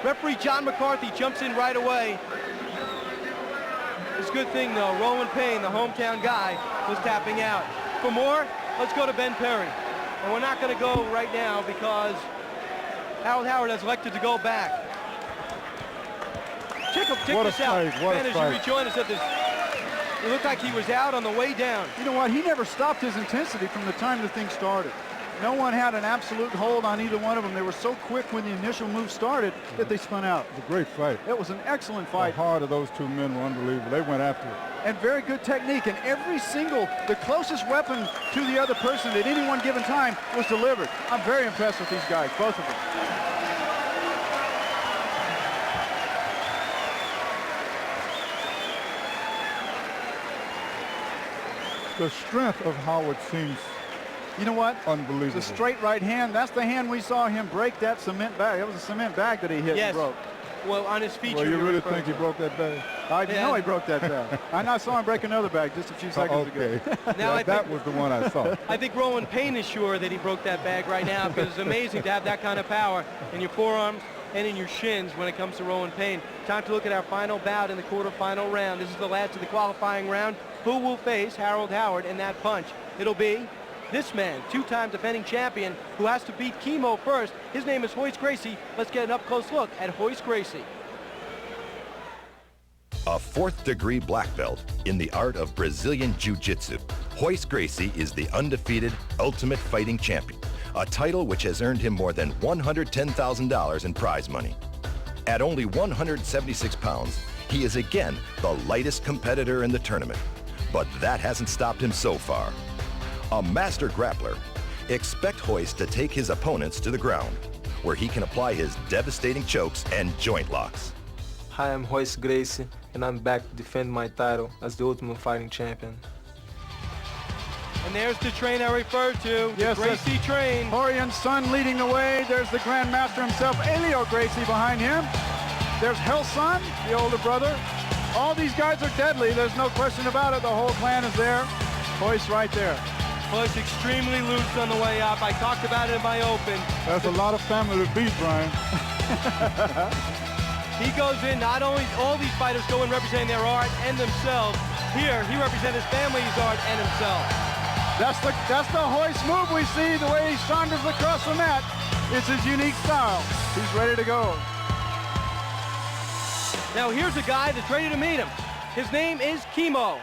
Referee John McCarthy jumps in right away. It's a good thing, though. Rowan Payne, the hometown guy, was tapping out. For more, let's go to Ben Perry. And we're not going to go right now because Harold Howard has elected to go back. Check this out. Ben, as you rejoin us at this, it looked like he was out on the way down.
You know what? He never stopped his intensity from the time the thing started. No one had an absolute hold on either one of them. They were so quick when the initial move started that they spun out.
It was a great fight.
It was an excellent fight.
The heart of those two men were unbelievable. They went after it.
And very good technique. And every single, the closest weapon to the other person at any one given time was delivered. I'm very impressed with these guys, both of them.
The strength of Howard seems,
you know what?
Unbelievable.
The straight right hand, that's the hand we saw him break that cement bag. That was a cement bag that he hit and broke.
Well, on his feature.
Well, you really think he broke that bag?
I know he broke that bag. I saw him break another bag just a few seconds ago.
Now
that was the one I saw.
I think Rowan Payne is sure that he broke that bag right now because it's amazing to have that kind of power in your forearms and in your shins when it comes to Rowan Payne. Time to look at our final bout in the quarterfinal round. This is the last of the qualifying round. Who will face Harold Howard in that punch? It'll be this man, two-time defending champion, who has to beat Chemo first. His name is Royce Gracie. Let's get an up-close look at Royce Gracie.
A 4th-degree black belt in the art of Brazilian Jiu-Jitsu, Royce Gracie is the undefeated Ultimate Fighting Champion, a title which has earned him more than $110,000 in prize money. At only 176 pounds, he is again the lightest competitor in the tournament. But that hasn't stopped him so far. A master grappler, expect Royce to take his opponents to the ground, where he can apply his devastating chokes and joint locks.
Hi, I'm Royce Gracie, and I'm back to defend my title as the Ultimate Fighting Champion.
And there's the train I referred to, the Gracie train.
Horion's son leading the way. There's the Grand Master himself, Elio Gracie, behind him. There's Helson, the older brother. All these guys are deadly. There's no question about it. The whole clan is there. Royce right there.
Royce extremely loose on the way up. I talked about it in my open.
That's a lot of family to beat, Brian.
He goes in, not only all these fighters go in representing their art and themselves. Here, he represents his family's art and himself.
That's the Royce move we see, the way he saunters across the mat. It's his unique style. He's ready to go.
Now here's a guy that's ready to meet him. His name is Chemo.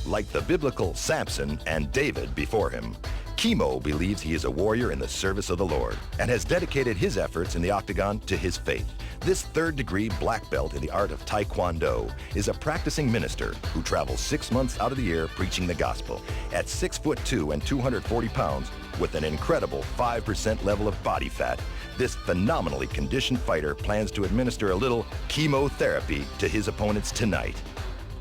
Like the biblical Samson and David before him, Chemo believes he is a warrior in the service of the Lord and has dedicated his efforts in the octagon to his faith. This 3rd-degree black belt in the art of Taekwondo is a practicing minister who travels 6 months out of the year preaching the gospel. At 6'2" and 240 pounds, with an incredible 5% level of body fat, this phenomenally conditioned fighter plans to administer a little chemotherapy to his opponents tonight.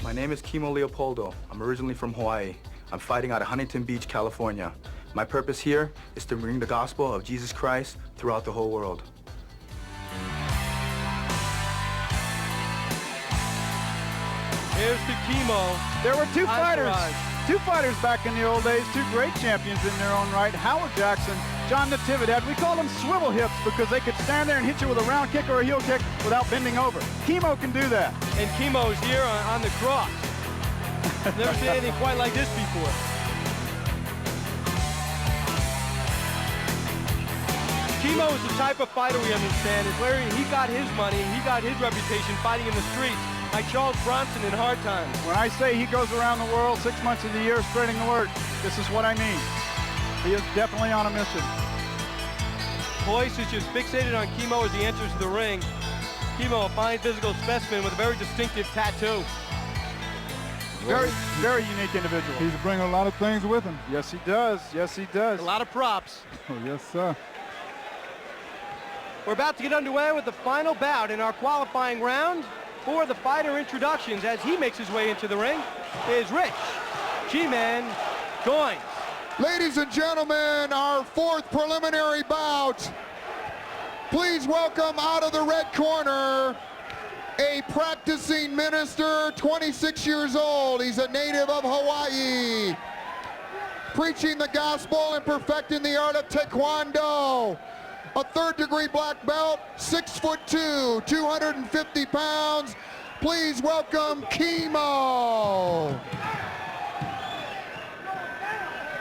My name is Chemo Leopoldo. I'm originally from Hawaii. I'm fighting out of Huntington Beach, California. My purpose here is to bring the gospel of Jesus Christ throughout the whole world.
Here's the Chemo.
There were two fighters back in the old days, two great champions in their own right, Howard Jackson, John Natividad. We call them swivel hips because they could stand there and hit you with a round kick or a heel kick without bending over. Chemo can do that.
And Chemo's here on the cross. Never seen anything quite like this before. Chemo is the type of fighter we understand. Is where he got his money, he got his reputation fighting in the streets, like Charles Bronson in hard times.
When I say he goes around the world 6 months of the year spreading the word, this is what I mean. He is definitely on a mission.
Royce is just fixated on Kimo as he enters the ring. Kimo, a fine physical specimen with a very distinctive tattoo.
Very, very unique individual.
He's bringing a lot of things with him.
Yes, he does. Yes, he does.
A lot of props.
Oh, yes, sir.
We're about to get underway with the final bout in our qualifying round. For the fighter introductions, as he makes his way into the ring, is Rich G-Man Goins.
Ladies and gentlemen, our fourth preliminary bout. Please welcome out of the red corner, a practicing minister, 26 years old. He's a native of Hawaii, preaching the gospel and perfecting the art of Taekwondo. A third-degree black belt, 6'2", 250 pounds. Please welcome Kimo.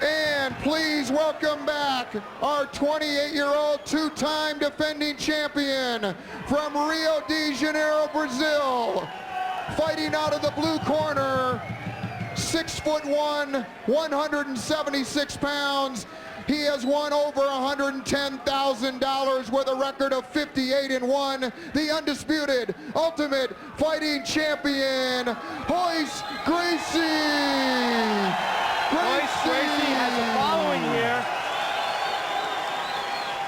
And please welcome back our 28-year-old two-time defending champion from Rio de Janeiro, Brazil. Fighting out of the blue corner, 6'1", 176 pounds. He has won over $110,000 with a record of 58-1. The undisputed Ultimate Fighting Champion, Royce Gracie.
Royce Gracie has a following here.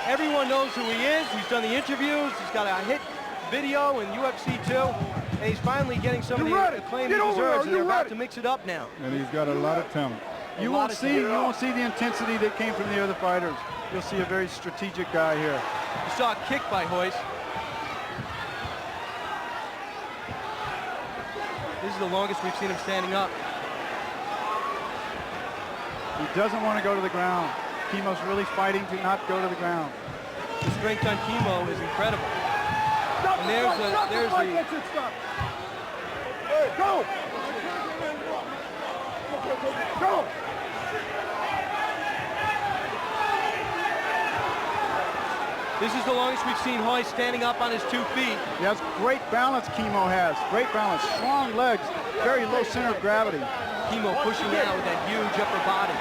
Everyone knows who he is. He's done the interviews. He's got a hit video in UFC 2. And he's finally getting some of the acclaim he deserves. And they're about to mix it up now.
And he's got a lot of talent.
You won't see the intensity that came from the other fighters. You'll see a very strategic guy here.
You saw a kick by Royce. This is the longest we've seen him standing up.
He doesn't want to go to the ground. Kimo's really fighting to not go to the ground.
The strength on Kimo is incredible. And there's the
Go! Go!
This is the longest we've seen Royce standing up on his 2 feet.
He has great balance, Kimo has. Great balance, strong legs, very low center of gravity.
Kimo pushing out with that huge upper body.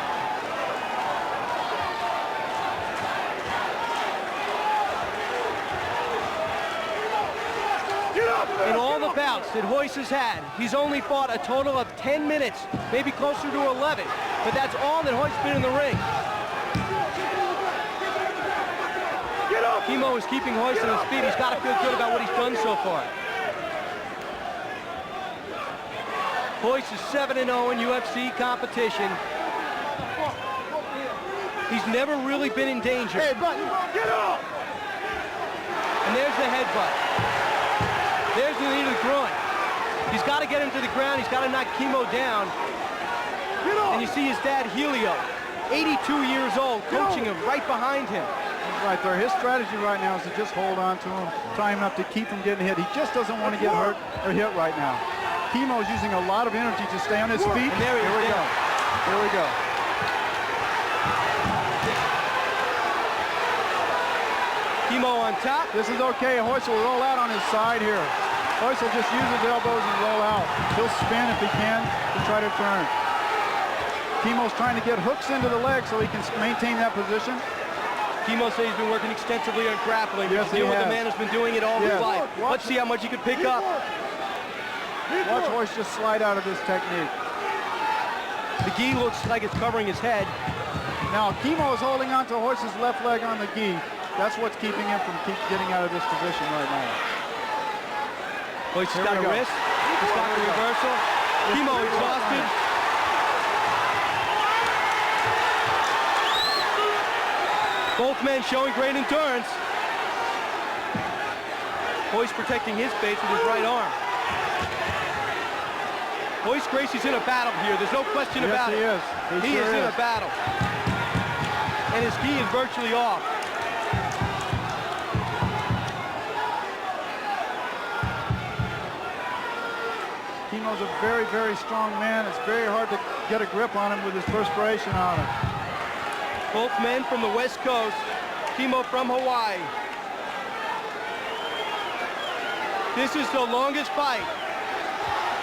In all the bouts that Royce has had, he's only fought a total of 10 minutes, maybe closer to 11, but that's all that Royce's been in the ring. Kimo is keeping Royce on his feet. He's got to feel good about what he's done so far. Royce is 7-0 in UFC competition. He's never really been in danger.
Hey, Button, get up!
And there's the headbutt. There's the knee to the groin. He's got to get him to the ground. He's got to knock Kimo down. And you see his dad, Helio, 82 years old, coaching him right behind him.
Right there. His strategy right now is to just hold on to him, try enough to keep him getting hit. He just doesn't want to get hurt or hit right now. Kimo is using a lot of energy to stay on his feet.
And there he is.
Here we go. Here we go.
Kimo on top.
This is okay. Royce will roll out on his side here. Royce will just use his elbows and roll out. He'll spin if he can to try to turn. Kimo's trying to get hooks into the leg so he can maintain that position.
Kimo says he's been working extensively on grappling.
Yes, he has.
The man has been doing it all his life. Let's see how much he can pick up.
Watch Royce just slide out of this technique.
The gi looks like it's covering his head.
Now, Kimo is holding on to Royce's left leg on the gi. That's what's keeping him from getting out of this position right now.
Royce has got a wrist. He's got the reversal. Kimo exhausted. Both men showing great endurance. Royce protecting his face with his right arm. Royce Gracie's in a battle here. There's no question about it.
Yes, he is.
He is in a battle. And his gi is virtually off.
Kimo's a very, very strong man. It's very hard to get a grip on him with his perspiration on him.
Both men from the West Coast. Kimo from Hawaii. This is the longest fight.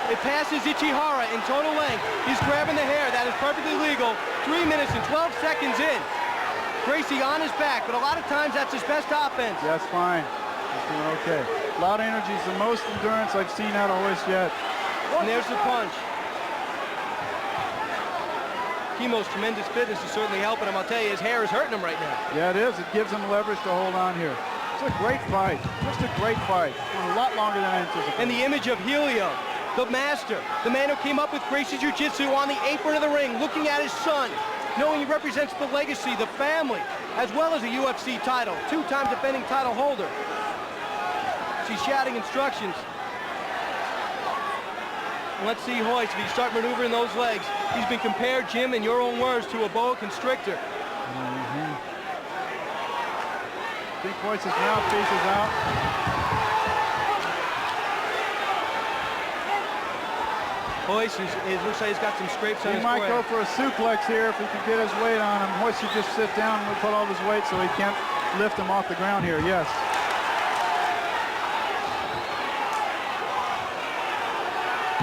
It passes Ichihara in total length. He's grabbing the hair. That is perfectly legal. 3 minutes and 12 seconds in. Gracie on his back, but a lot of times that's his best offense.
Yeah, that's fine. He's doing okay. A lot of energy is the most endurance I've seen out of Hoist yet.
And there's the punch. Kimo's tremendous fitness is certainly helping him. I'll tell you, his hair is hurting him right now.
Yeah, it is. It gives him leverage to hold on here. It's a great fight. Just a great fight. A lot longer than I anticipated.
And the image of Helio, the master, the man who came up with Gracie Jiu-Jitsu on the apron of the ring, looking at his son, knowing he represents the legacy, the family, as well as a UFC title, two-time defending title holder. She's shouting instructions. Let's see Hoist, if he start maneuvering those legs. He's been compared, Jim, in your own words, to a boa constrictor.
I think Hoist's mouthpiece is out.
Hoist looks like he's got some scrapes on his forehead.
He might go for a suplex here if he can get his weight on him. Hoist should just sit down and put all his weight so he can't lift him off the ground here. Yes.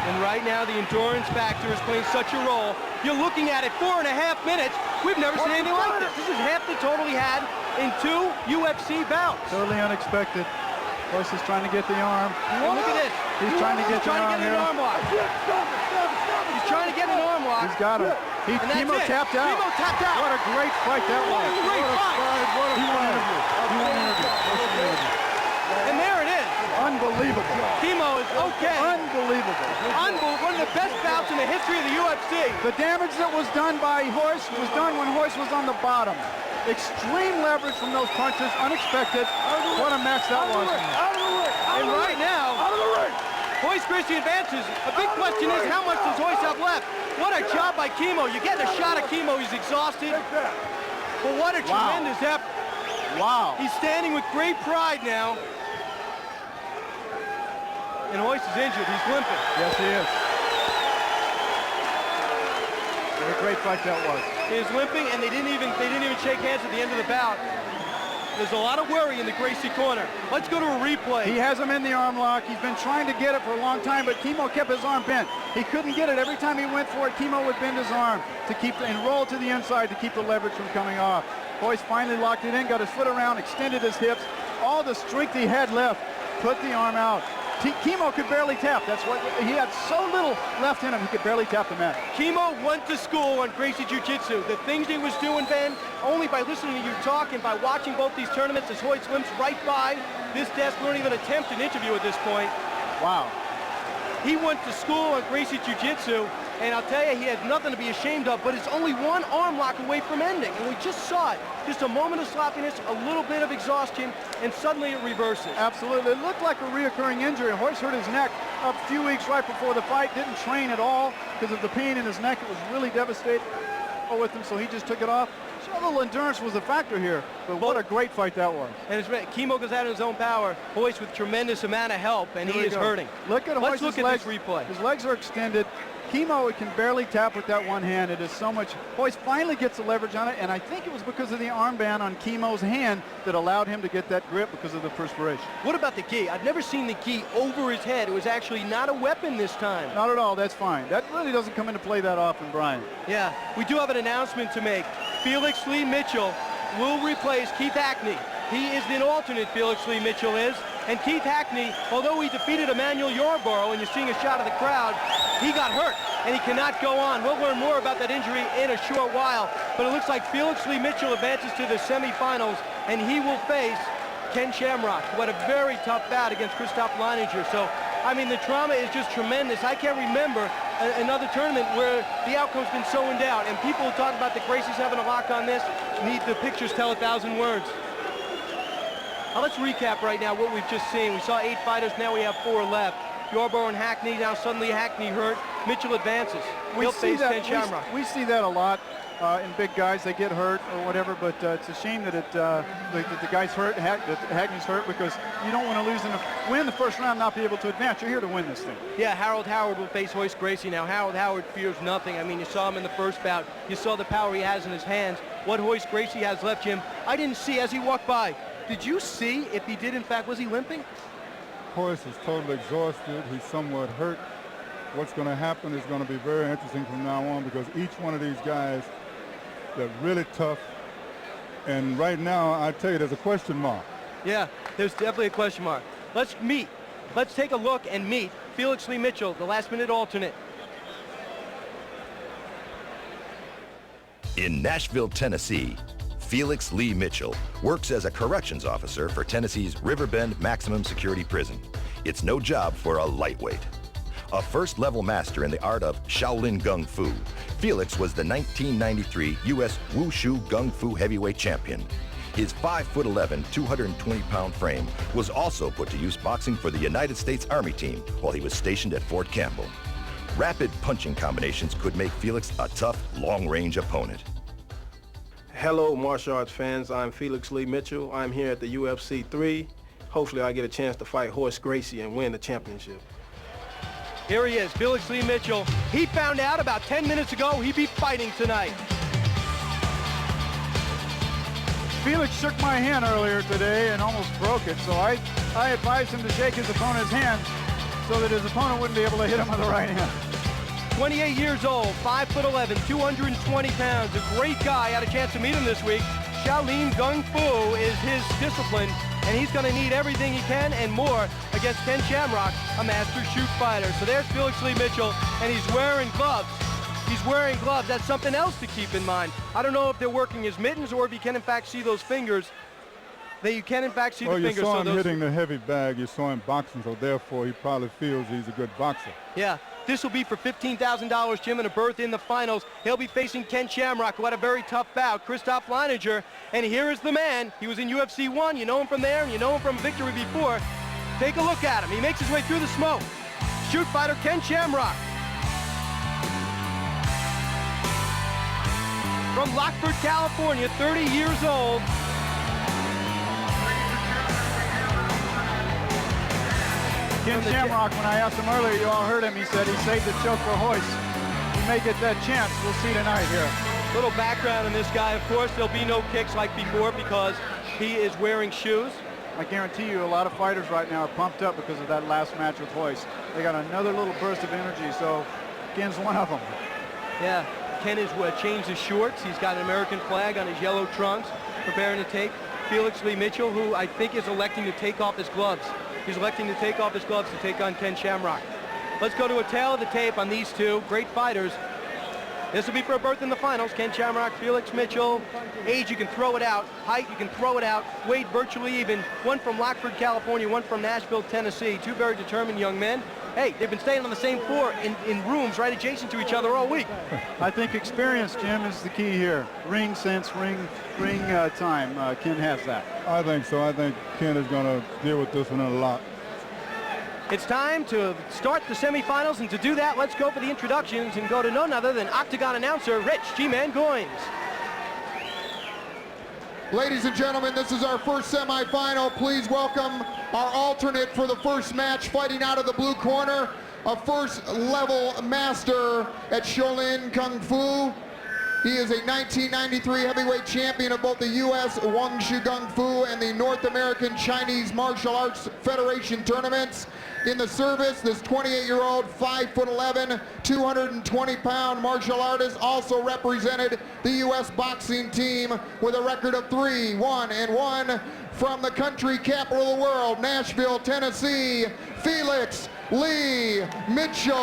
And right now, the endurance factor is playing such a role. You're looking at it, 4.5 minutes. We've never seen anything like this. This is half the total he had in 2 UFC bouts.
Totally unexpected. Hoist is trying to get the arm.
And look at this.
He's trying to get the arm here.
He's trying to get an arm lock.
He's got it. Kimo tapped out.
Kimo tapped out.
What a great fight that was.
What a great fight.
He won an interview.
And there it is.
Unbelievable.
Kimo is okay.
Unbelievable.
One of the best bouts in the history of the UFC.
The damage that was done by Hoist was done when Hoist was on the bottom. Extreme leverage from those punches, unexpected. What a match that was.
And right now, Hoist Gracie advances. A big question is, how much does Hoist have left? What a job by Kimo. You're getting a shot of Kimo. He's exhausted. But what a tremendous effort.
Wow.
He's standing with great pride now. And Hoist is injured. He's limping.
Yes, he is. What a great fight that was.
He is limping, and they didn't even shake hands at the end of the bout. There's a lot of worry in the Gracie corner. Let's go to a replay.
He has him in the arm lock. He's been trying to get it for a long time, but Kimo kept his arm bent. He couldn't get it. Every time he went for it, Kimo would bend his arm to keep and roll to the inside to keep the leverage from coming off. Hoist finally locked it in, got his foot around, extended his hips. All the strength he had left, put the arm out. Kimo could barely tap. That's what he had, so little left in him, he could barely tap the mat.
Kimo went to school on Gracie Jiu-Jitsu. The things he was doing, Ben, only by listening to you talk and by watching both these tournaments as Hoist limps right by this desk. We don't even attempt an interview at this point.
Wow.
He went to school on Gracie Jiu-Jitsu, and I'll tell you, he had nothing to be ashamed of, but it's only one arm lock away from ending. And we just saw it. Just a moment of sloppiness, a little bit of exhaustion, and suddenly it reverses.
Absolutely. It looked like a reoccurring injury. Hoist hurt his neck a few weeks right before the fight. Didn't train at all because of the pain in his neck. It was really devastating with him, so he just took it off. So a little endurance was a factor here, but what a great fight that was.
And Kimo goes out of his own power. Hoist with tremendous amount of help, and he is hurting.
Look at
Let's
Hoist's
look at
legs.
this replay.
His legs are extended. Kimo can barely tap with that one hand. It is so much. Hoist finally gets the leverage on it, and I think it was because of the armband on Kimo's hand that allowed him to get that grip because of the perspiration.
What about the gi? I've never seen the gi over his head. It was actually not a weapon this time.
Not at all. That's fine. That really doesn't come into play that often, Brian.
Yeah, we do have an announcement to make. Felix Lee Mitchell will replace Keith Hackney. He is the alternate, Felix Lee Mitchell is. And Keith Hackney, although he defeated Emmanuel Yarborough, and you're seeing a shot of the crowd, he got hurt, and he cannot go on. We'll learn more about that injury in a short while. But it looks like Felix Lee Mitchell advances to the semifinals, and he will face Ken Shamrock, who had a very tough bout against Christoph Leininger. So, I mean, the trauma is just tremendous. I can't remember another tournament where the outcome's been so in doubt. And people who talk about the Gracies having a lock on this need the pictures tell 1,000 words. Now let's recap right now what we've just seen. We saw 8 fighters, now we have 4 left. Yarborough and Hackney, now suddenly Hackney hurt. Mitchell advances. He'll face Ken Shamrock.
We see that a lot in big guys. They get hurt or whatever, but it's a shame that the guy's hurt, that Hackney's hurt, because you don't want to win the first round, not be able to advance. You're here to win this thing.
Yeah, Harold Howard will face Hoist Gracie. Now, Harold Howard fears nothing. I mean, you saw him in the first bout. You saw the power he has in his hands. What Hoist Gracie has left, Jim, I didn't see as he walked by. Did you see if he did, in fact, was he limping?
Hoist is totally exhausted. He's somewhat hurt. What's going to happen is going to be very interesting from now on, because each one of these guys, they're really tough. And right now, I tell you, there's a question mark.
Yeah, there's definitely a question mark. Let's meet. Let's take a look and meet Felix Lee Mitchell, the last-minute alternate.
In Nashville, Tennessee, Felix Lee Mitchell works as a corrections officer for Tennessee's Riverbend Maximum Security Prison. It's no job for a lightweight. A first-level master in the art of Shaolin Kung Fu, Felix was the 1993 U.S. Wushu Kung Fu heavyweight champion. His 5'11", 220-pound frame was also put to use boxing for the United States Army team while he was stationed at Fort Campbell. Rapid punching combinations could make Felix a tough, long-range opponent.
Hello, martial arts fans. I'm Felix Lee Mitchell. I'm here at the UFC 3. Hopefully I get a chance to fight Horace Gracie and win the championship.
Here he is, Felix Lee Mitchell. He found out about 10 minutes ago he'd be fighting tonight.
Felix shook my hand earlier today and almost broke it, so I advised him to shake his opponent's hand so that his opponent wouldn't be able to hit him with the right hand.
28 years old, 5'11", 220 pounds, a great guy. Had a chance to meet him this week. Shaolin Kung Fu is his discipline, and he's going to need everything he can and more against Ken Shamrock, a master shoot fighter. So there's Felix Lee Mitchell, and he's wearing gloves. He's wearing gloves. That's something else to keep in mind. I don't know if they're working his mittens or if you can in fact see those fingers. You can in fact see the fingers.
You saw him hitting the heavy bag. You saw him boxing, so therefore he probably feels he's a good boxer.
Yeah. This will be for $15,000, Jim, and a berth in the finals. He'll be facing Ken Shamrock, who had a very tough bout, Christoph Leininger. And here is the man. He was in UFC 1. You know him from there, and you know him from victory before. Take a look at him. He makes his way through the smoke. Shoot fighter Ken Shamrock. From Lockford, California, 30 years old.
Ken Shamrock, when I asked him earlier, you all heard him, he said he saved the choke for Hoist. He may get that chance. We'll see tonight here.
Little background on this guy, of course, there'll be no kicks like before because he is wearing shoes.
I guarantee you a lot of fighters right now are pumped up because of that last match with Hoist. They got another little burst of energy, so Ken's one of them.
Yeah, Ken has changed his shorts. He's got an American flag on his yellow trunks, preparing to take Felix Lee Mitchell, who I think is electing to take off his gloves. He's electing to take off his gloves to take on Ken Shamrock. Let's go to a tail of the tape on these two great fighters. This will be for a berth in the finals. Ken Shamrock, Felix Mitchell. Age, you can throw it out. Height, you can throw it out. Weight, virtually even. One from Lockford, California, one from Nashville, Tennessee. Two very determined young men. Hey, they've been staying on the same floor in rooms right adjacent to each other all week.
I think experience, Jim, is the key here. Ring sense, ring time. Ken has that.
I think so. I think Ken is going to deal with this one a lot.
It's time to start the semifinals, and to do that, let's go for the introductions and go to none other than Octagon announcer Rich G-Man Goins.
Ladies and gentlemen, this is our first semifinal. Please welcome our alternate for the first match, fighting out of the blue corner, a first-level master at Shaolin Kung Fu. He is a 1993 heavyweight champion of both the U.S. Wushu Kung Fu and the North American Chinese Martial Arts Federation tournaments. In the service, this 28-year-old, 5'11", 220-pound martial artist also represented the U.S. boxing team with a record of 3-1-1 from the country capital of the world, Nashville, Tennessee, Felix Lee Mitchell.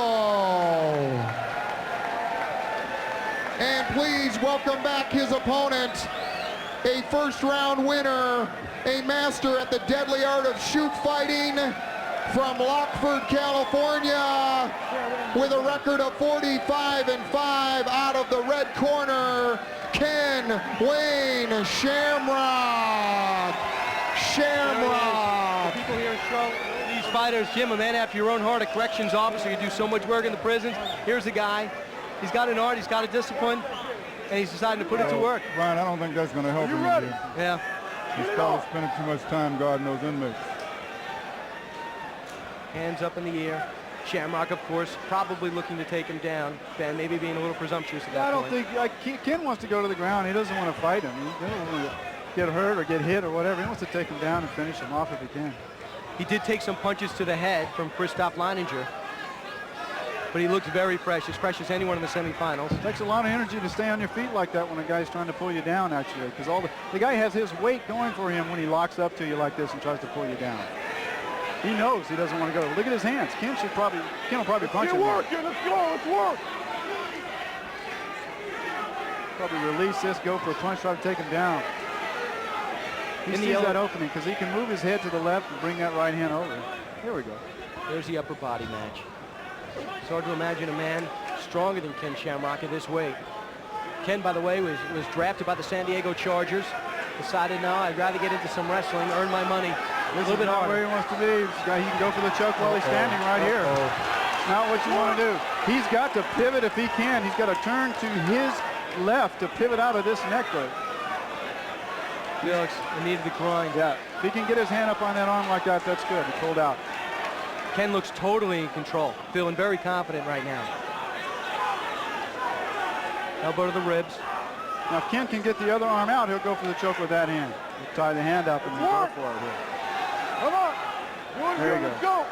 And please welcome back his opponent, a first-round winner, a master at the deadly art of shoot fighting from Lockford, California, with a record of 45-5 out of the red corner, Ken Wayne Shamrock. Shamrock.
The people here in Charlotte, these fighters, Jim, a man after your own heart, a corrections officer. You do so much work in the prisons. Here's a guy. He's got an art, he's got a discipline, and he's decided to put it to work.
Brian, I don't think that's going to help him.
Yeah.
He's probably spending too much time guarding those inmates.
Hands up in the air. Shamrock, of course, probably looking to take him down. Ben maybe being a little presumptuous at that point.
I don't think Ken wants to go to the ground. He doesn't want to fight him. He doesn't want to get hurt or get hit or whatever. He wants to take him down and finish him off if he can.
He did take some punches to the head from Christoph Leininger. but he looks very fresh as anyone in the semifinals.
It takes a lot of energy to stay on your feet like that when a guy's trying to pull you down, actually, because the guy has his weight going for him when he locks up to you like this and tries to pull you down. He knows he doesn't want to go. Look at his hands. Ken will probably punch him.
Let's go, let's work.
Probably release this, go for a punch, try to take him down. He sees that opening because he can move his head to the left and bring that right hand over. Here we go.
There's the upper body match. It's hard to imagine a man stronger than Ken Shamrock at this weight. Ken, by the way, was drafted by the San Diego Chargers. Decided, no, I'd rather get into some wrestling, earn my money a little bit harder.
Where he wants to be. He can go for the choke while he's standing right here. It's not what you want to do. He's got to pivot if he can. He's got to turn to his left to pivot out of this neck break.
Felix needed the grind.
Yeah, if he can get his hand up on that arm like that, that's good. He pulled out.
Ken looks totally in control, feeling very confident right now. Elbow to the ribs.
Now, if Ken can get the other arm out, he'll go for the choke with that hand. He'll tie the hand up and then go for it here.
Come on.
There you go.
Let's go.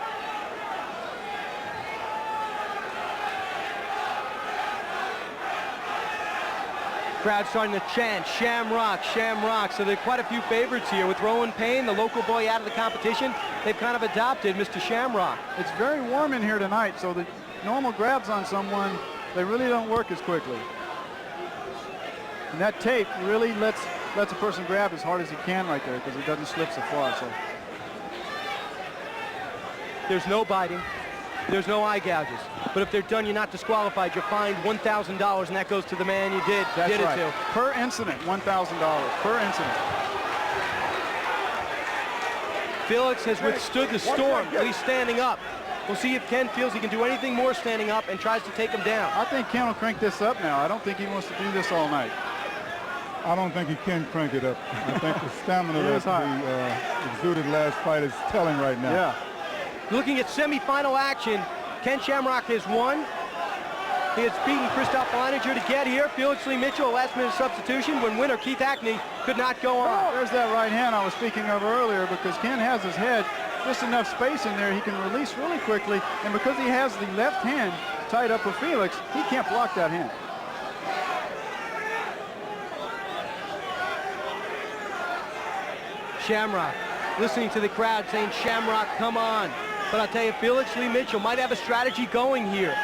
Crowd starting to chant, Shamrock, Shamrock. So there are quite a few favorites here. With Rowan Payne, the local boy out of the competition, they've kind of adopted Mr. Shamrock.
It's very warm in here tonight, so the normal grabs on someone, they really don't work as quickly. And that tape really lets a person grab as hard as he can right there because it doesn't slip so far. So
there's no biting. There's no eye gouges. But if they're done, you're not disqualified. You're fined $1,000, and that goes to the man you did
right.
it to.
Per incident, $1,000 per incident.
Felix has withstood the storm, but he's standing up. We'll see if Ken feels he can do anything more standing up and tries to take him down.
I think Ken will crank this up now. I don't think he wants to do this all night.
I don't think he can crank it up. I think the stamina that he exuded last fight is telling right now.
Yeah.
Looking at semifinal action, Ken Shamrock has won. He has beaten Christoph Leininger to get here. Felix Lee Mitchell, a last-minute substitution when winner Keith Hackney could not go on.
There's that right hand I was speaking of earlier because Ken has his head just enough space in there he can release really quickly, and because he has the left hand tied up with Felix, he can't block that hand.
Shamrock listening to the crowd saying, Shamrock, come on. But I'll tell you, Felix Lee Mitchell might have a strategy going here.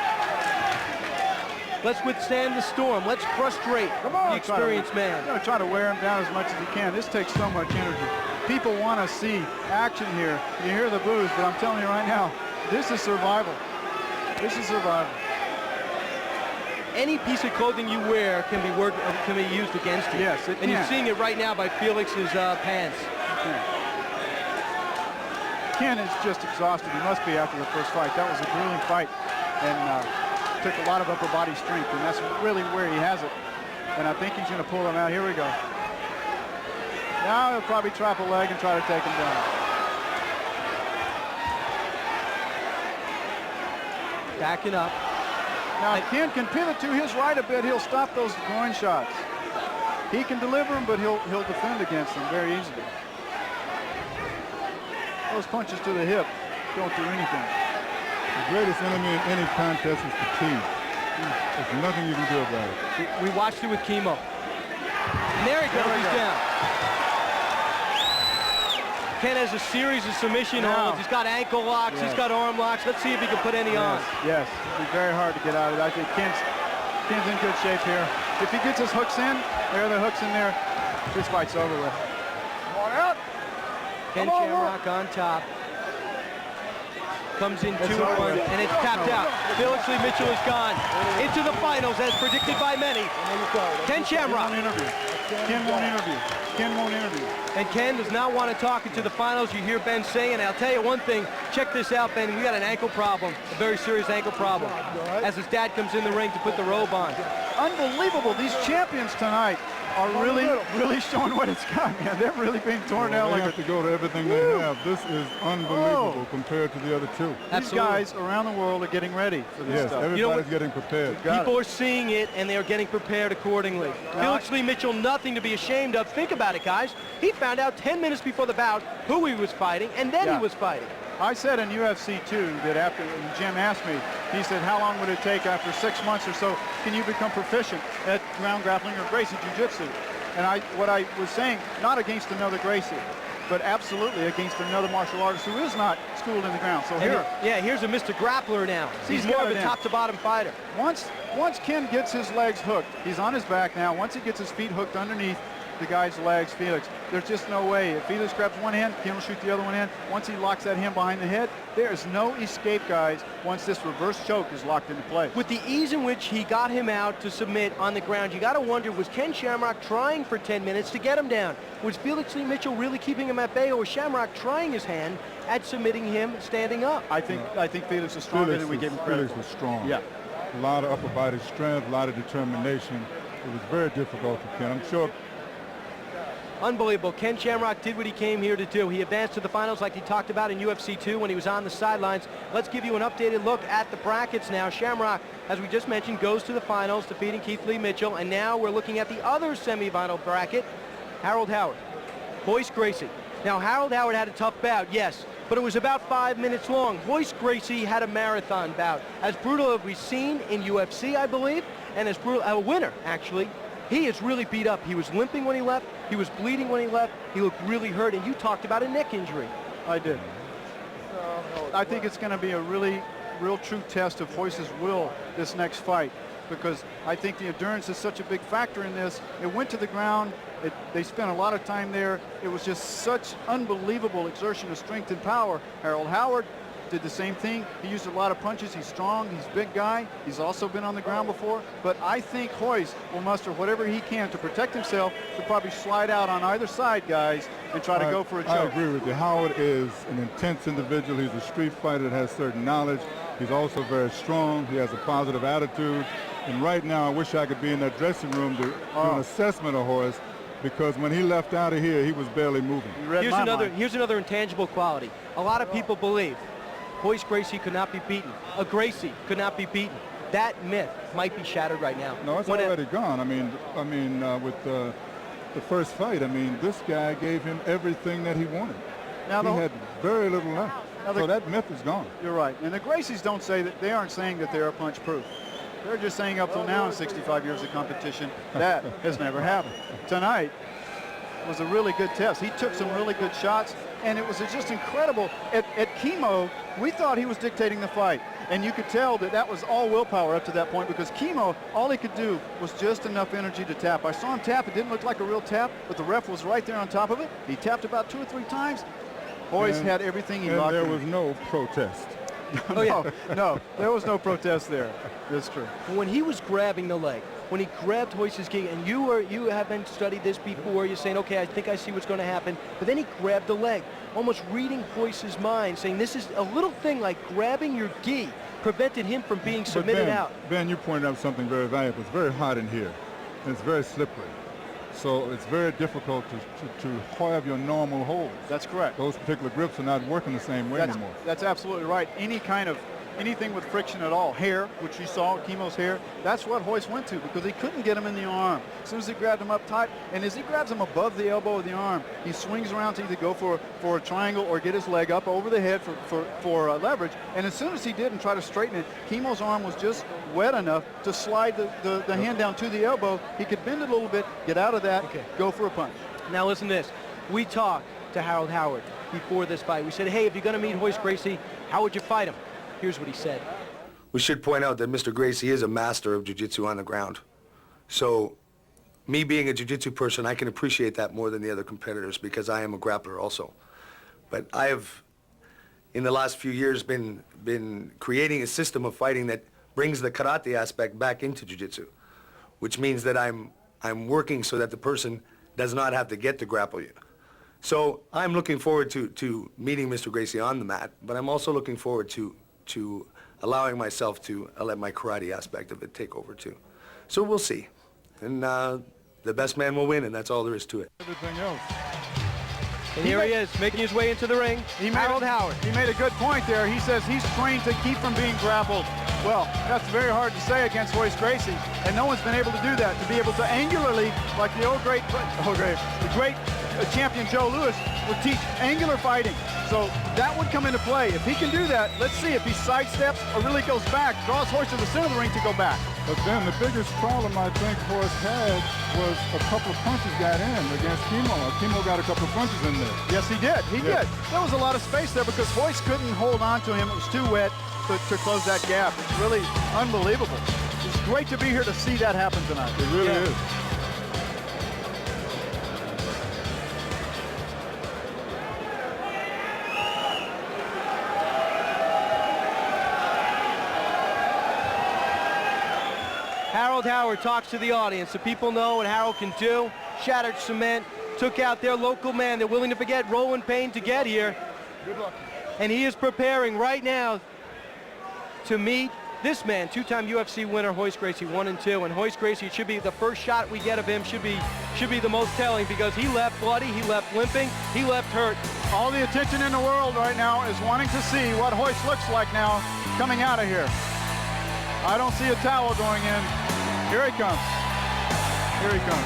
Let's withstand the storm. Let's frustrate the experienced man.
You're going to try to wear him down as much as he can. This takes so much energy. People want to see action here. You hear the boos, but I'm telling you right now, this is survival. This is survival.
Any piece of clothing you wear can be used against you.
Yes, it can.
And you're seeing it right now by Felix's pants.
Ken is just exhausted. He must be after the first fight. That was a grueling fight and took a lot of upper body strength, and that's really where he has it. And I think he's going to pull him out. Here we go. Now he'll probably trap a leg and try to take him down.
Backing up.
Now, if Ken can pivot to his right a bit, he'll stop those groin shots. He can deliver them, but he'll defend against them very easily. Those punches to the hip don't do anything.
The greatest enemy in any contest is fatigue. There's nothing you can do about it.
We watched it with Chemo. And there he goes, he's down. Ken has a series of submission holds. He's got ankle locks, he's got arm locks. Let's see if he can put any on.
Yes, it'll be very hard to get out of it. I think Ken's in good shape here. If he gets his hooks in, there are the hooks in there, this fight's over with.
Come on out.
Ken Shamrock on top. Comes in 2-1, and it's tapped out. Felix Lee Mitchell is gone into the finals, as predicted by many. Ken Shamrock.
Ken won't interview. Ken won't interview.
And Ken does not want to talk into the finals. You hear Ben saying, and I'll tell you one thing. Check this out, Ben. We got an ankle problem, a very serious ankle problem, as his dad comes in the ring to put the robe on.
Unbelievable. These champions tonight are really showing what it's got, man. They're really being torn down.
They have to go to everything they have. This is unbelievable compared to the other two.
These guys around the world are getting ready for this stuff.
Everybody's getting prepared.
People are seeing it, and they are getting prepared accordingly. Felix Lee Mitchell, nothing to be ashamed of. Think about it, guys. He found out 10 minutes before the bout who he was fighting, and then he was fighting.
I said in UFC 2 that after Jim asked me, he said, how long would it take after 6 months or so can you become proficient at ground grappling or Gracie Jiu-Jitsu? And what I was saying, not against another Gracie, but absolutely against another martial artist who is not schooled in the ground. So here,
here's a Mr. Grappler now. He's more of a top-to-bottom fighter.
Once Ken gets his legs hooked, he's on his back now. Once he gets his feet hooked underneath the guy's legs, Felix, there's just no way. If Felix grabs one hand, Ken will shoot the other one in. Once he locks that hand behind the head, there is no escape, guys, once this reverse choke is locked into place.
With the ease in which he got him out to submit on the ground, you got to wonder, was Ken Shamrock trying for 10 minutes to get him down? Was Felix Lee Mitchell really keeping him at bay, or was Shamrock trying his hand at submitting him standing up?
I think Felix was stronger than we gave him credit.
Felix was strong.
Yeah.
A lot of upper body strength, a lot of determination. It was very difficult for Ken. I'm sure.
Unbelievable. Ken Shamrock did what he came here to do. He advanced to the finals like he talked about in UFC 2 when he was on the sidelines. Let's give you an updated look at the brackets now. Shamrock, as we just mentioned, goes to the finals, defeating Keith Lee Mitchell. And now we're looking at the other semifinal bracket, Harold Howard, Royce Gracie. Now, Harold Howard had a tough bout, yes, but it was about 5 minutes long. Royce Gracie had a marathon bout. As brutal as we've seen in UFC, I believe, and as brutal, a winner, actually. He is really beat up. He was limping when he left. He was bleeding when he left. He looked really hurt, and you talked about a neck injury.
I did. I think it's going to be a real true test of Royce's will this next fight, because I think the endurance is such a big factor in this. It went to the ground. They spent a lot of time there. It was just such unbelievable exertion of strength and power. Harold Howard did the same thing. He used a lot of punches. He's strong. He's a big guy. He's also been on the ground before. But I think Royce will muster whatever he can to protect himself, to probably slide out on either side, guys, and try to go for a choke.
I agree with you. Howard is an intense individual. He's a street fighter that has certain knowledge. He's also very strong. He has a positive attitude. And right now, I wish I could be in that dressing room to do an assessment of Royce, because when he left out of here, he was barely moving.
Here's another intangible quality. A lot of people believe Royce Gracie could not be beaten. A Gracie could not be beaten. That myth might be shattered right now.
No, it's already gone. I mean, with the first fight, I mean, this guy gave him everything that he wanted. Now he had very little left. So that myth is gone.
You're right. And the Gracies don't say that. They aren't saying that they're punch proof. They're just saying up till now in 65 years of competition, that has never happened. Tonight was a really good test. He took some really good shots, and it was just incredible. At Chemo, we thought he was dictating the fight, and you could tell that was all willpower up to that point, because Chemo, all he could do was just enough energy to tap. I saw him tap. It didn't look like a real tap, but the ref was right there on top of it. He tapped about 2 or 3 times. Royce had everything he locked in.
And there was no protest.
No, there was no protest there. That's true.
When he was grabbing the leg, when he grabbed Royce's gi, and you haven't studied this before, you're saying, okay, I think I see what's going to happen, but then he grabbed the leg, almost reading Royce's mind, saying this is a little thing like grabbing your gi prevented him from being submitted out.
Ben, you pointed out something very valuable. It's very hot in here, and it's very slippery. So it's very difficult to have your normal holds.
That's correct.
Those particular grips are not working the same way anymore.
That's absolutely right. Anything with friction at all, hair, which you saw, Chemo's hair, that's what Royce went to, because he couldn't get him in the arm. As soon as he grabbed him up tight, and as he grabs him above the elbow of the arm, he swings around to either go for a triangle or get his leg up over the head for leverage. And as soon as he did and try to straighten it, Chemo's arm was just wet enough to slide the hand down to the elbow. He could bend it a little bit, get out of that, go for a punch.
Now listen to this. We talked to Harold Howard before this fight. We said, hey, if you're going to meet Royce Gracie, how would you fight him? Here's what he said.
We should point out that Mr. Gracie is a master of jiu-jitsu on the ground. So me being a jiu-jitsu person, I can appreciate that more than the other competitors, because I am a grappler also. But I have, in the last few years, been creating a system of fighting that brings the karate aspect back into jiu-jitsu, which means that I'm working so that the person does not have to get to grapple you. So I'm looking forward to meeting Mr. Gracie on the mat, but I'm also looking forward to allowing myself to let my karate aspect of it take over too. So we'll see. And the best man will win, and that's all there is to it.
Everything else.
And here he is, making his way into the ring, Harold Howard.
He made a good point there. He says he's trained to keep from being grappled. Well, that's very hard to say against Royce Gracie, and no one's been able to do that, to be able to angularly, like the great champion Joe Louis would teach angular fighting. So that would come into play. If he can do that, let's see if he sidesteps or really goes back, draws Hoist to the center of the ring to go back.
But then the biggest problem I think Hoist had was a couple of punches got in against Kimo. Kimo got a couple of punches in there.
Yes, he did. He did. There was a lot of space there because Hoist couldn't hold on to him. It was too wet to close that gap. It's really unbelievable. It's great to be here to see that happen tonight.
It really is.
Harold Howard talks to the audience. The people know what Harold can do. Shattered cement, took out their local man. They're willing to forget Roland Payne to get here.
Good luck.
And he is preparing right now to meet this man, two-time UFC winner, Hoist Gracie, 1 and 2. And Hoist Gracie, it should be the first shot we get of him, should be the most telling because he left bloody, he left limping, he left hurt.
All the attention in the world right now is wanting to see what Hoist looks like now coming out of here. I don't see a towel going in. Here he comes. Here he comes.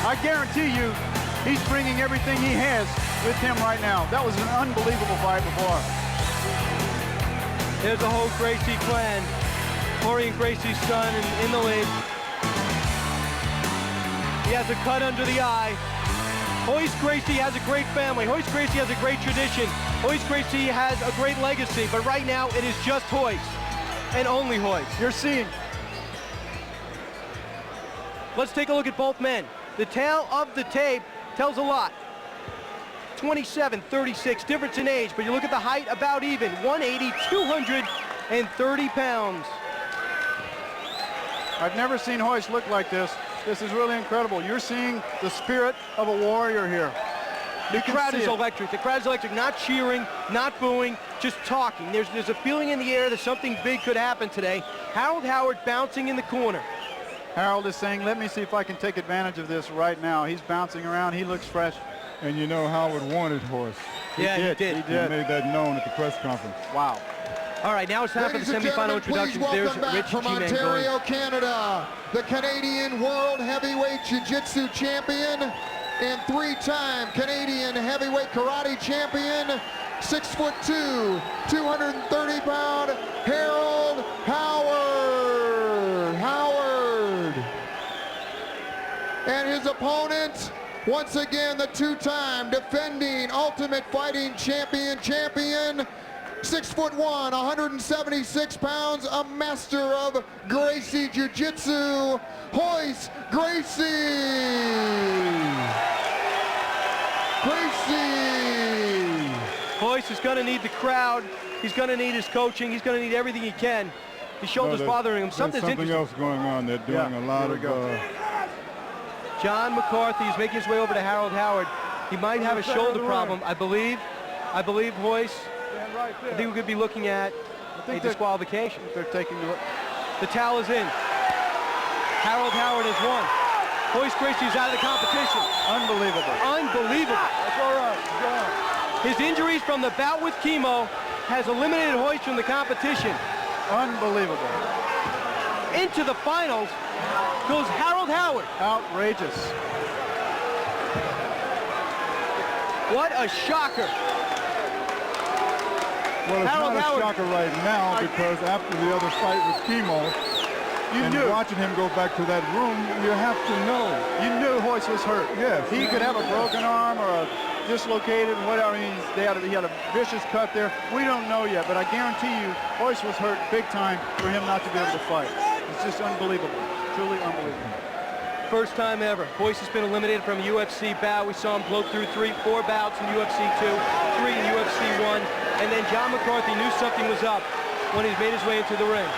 I guarantee you, he's bringing everything he has with him right now. That was an unbelievable fight before.
There's the whole Gracie clan. Florian Gracie's son in the lead. He has a cut under the eye. Hoist Gracie has a great family. Hoist Gracie has a great tradition. Hoist Gracie has a great legacy, but right now it is just Hoist and only Hoist.
You're seeing.
Let's take a look at both men. The tail of the tape tells a lot. 27, 36, difference in age, but you look at the height, about even. 180, 230 pounds.
I've never seen Hoist look like this. This is really incredible. You're seeing the spirit of a warrior here.
The crowd is electric. The crowd is electric. Not cheering, not booing, just talking. There's a feeling in the air that something big could happen today. Harold Howard bouncing in the corner.
Harold is saying, let me see if I can take advantage of this right now. He's bouncing around. He looks fresh.
And you know Howard wanted Hoist.
Yeah, he did.
He made that known at the press conference.
Wow.
All right, now it's time for the semifinal introductions. There's Rich
from
G-Man
Ontario,
going.
Canada, the Canadian World Heavyweight Jiu-Jitsu Champion and 3-time Canadian Heavyweight Karate Champion, 6'2", 230-pound Harold Howard. And his opponent, once again, the 2-time defending Ultimate Fighting Champion, 6'1", 176 pounds, a master of Gracie Jiu-Jitsu, Hoist Gracie.
Hoist is going to need the crowd. He's going to need his coaching. He's going to need everything he can. His shoulder's bothering him. Something
else going on. They're doing a lot of...
John McCarthy is making his way over to Harold Howard. He might have a shoulder problem. I believe Hoist. I think we could be looking at a disqualification.
They're taking
the towel is in. Harold Howard has won. Hoist Gracie is out of the competition.
Unbelievable.
That's all right. His injuries from the bout with Kimo has eliminated Hoist from the competition.
Unbelievable.
Into the finals goes Harold Howard.
Outrageous.
What a shocker. Well, it's not a shocker right now because after the other fight with Kimo, and watching him go back to that room, you have to know.
You knew Hoist was hurt.
Yes.
He could have a broken arm or a dislocated, whatever. He had a vicious cut there. We don't know yet, but I guarantee you, Hoist was hurt big time for him not to be able to fight. It's just unbelievable. Truly unbelievable.
First time ever. Hoist has been eliminated from a UFC bout. We saw him blow through 4 bouts in UFC 2, 3 in UFC 1, and then John McCarthy knew something was up when he made his way into the ring.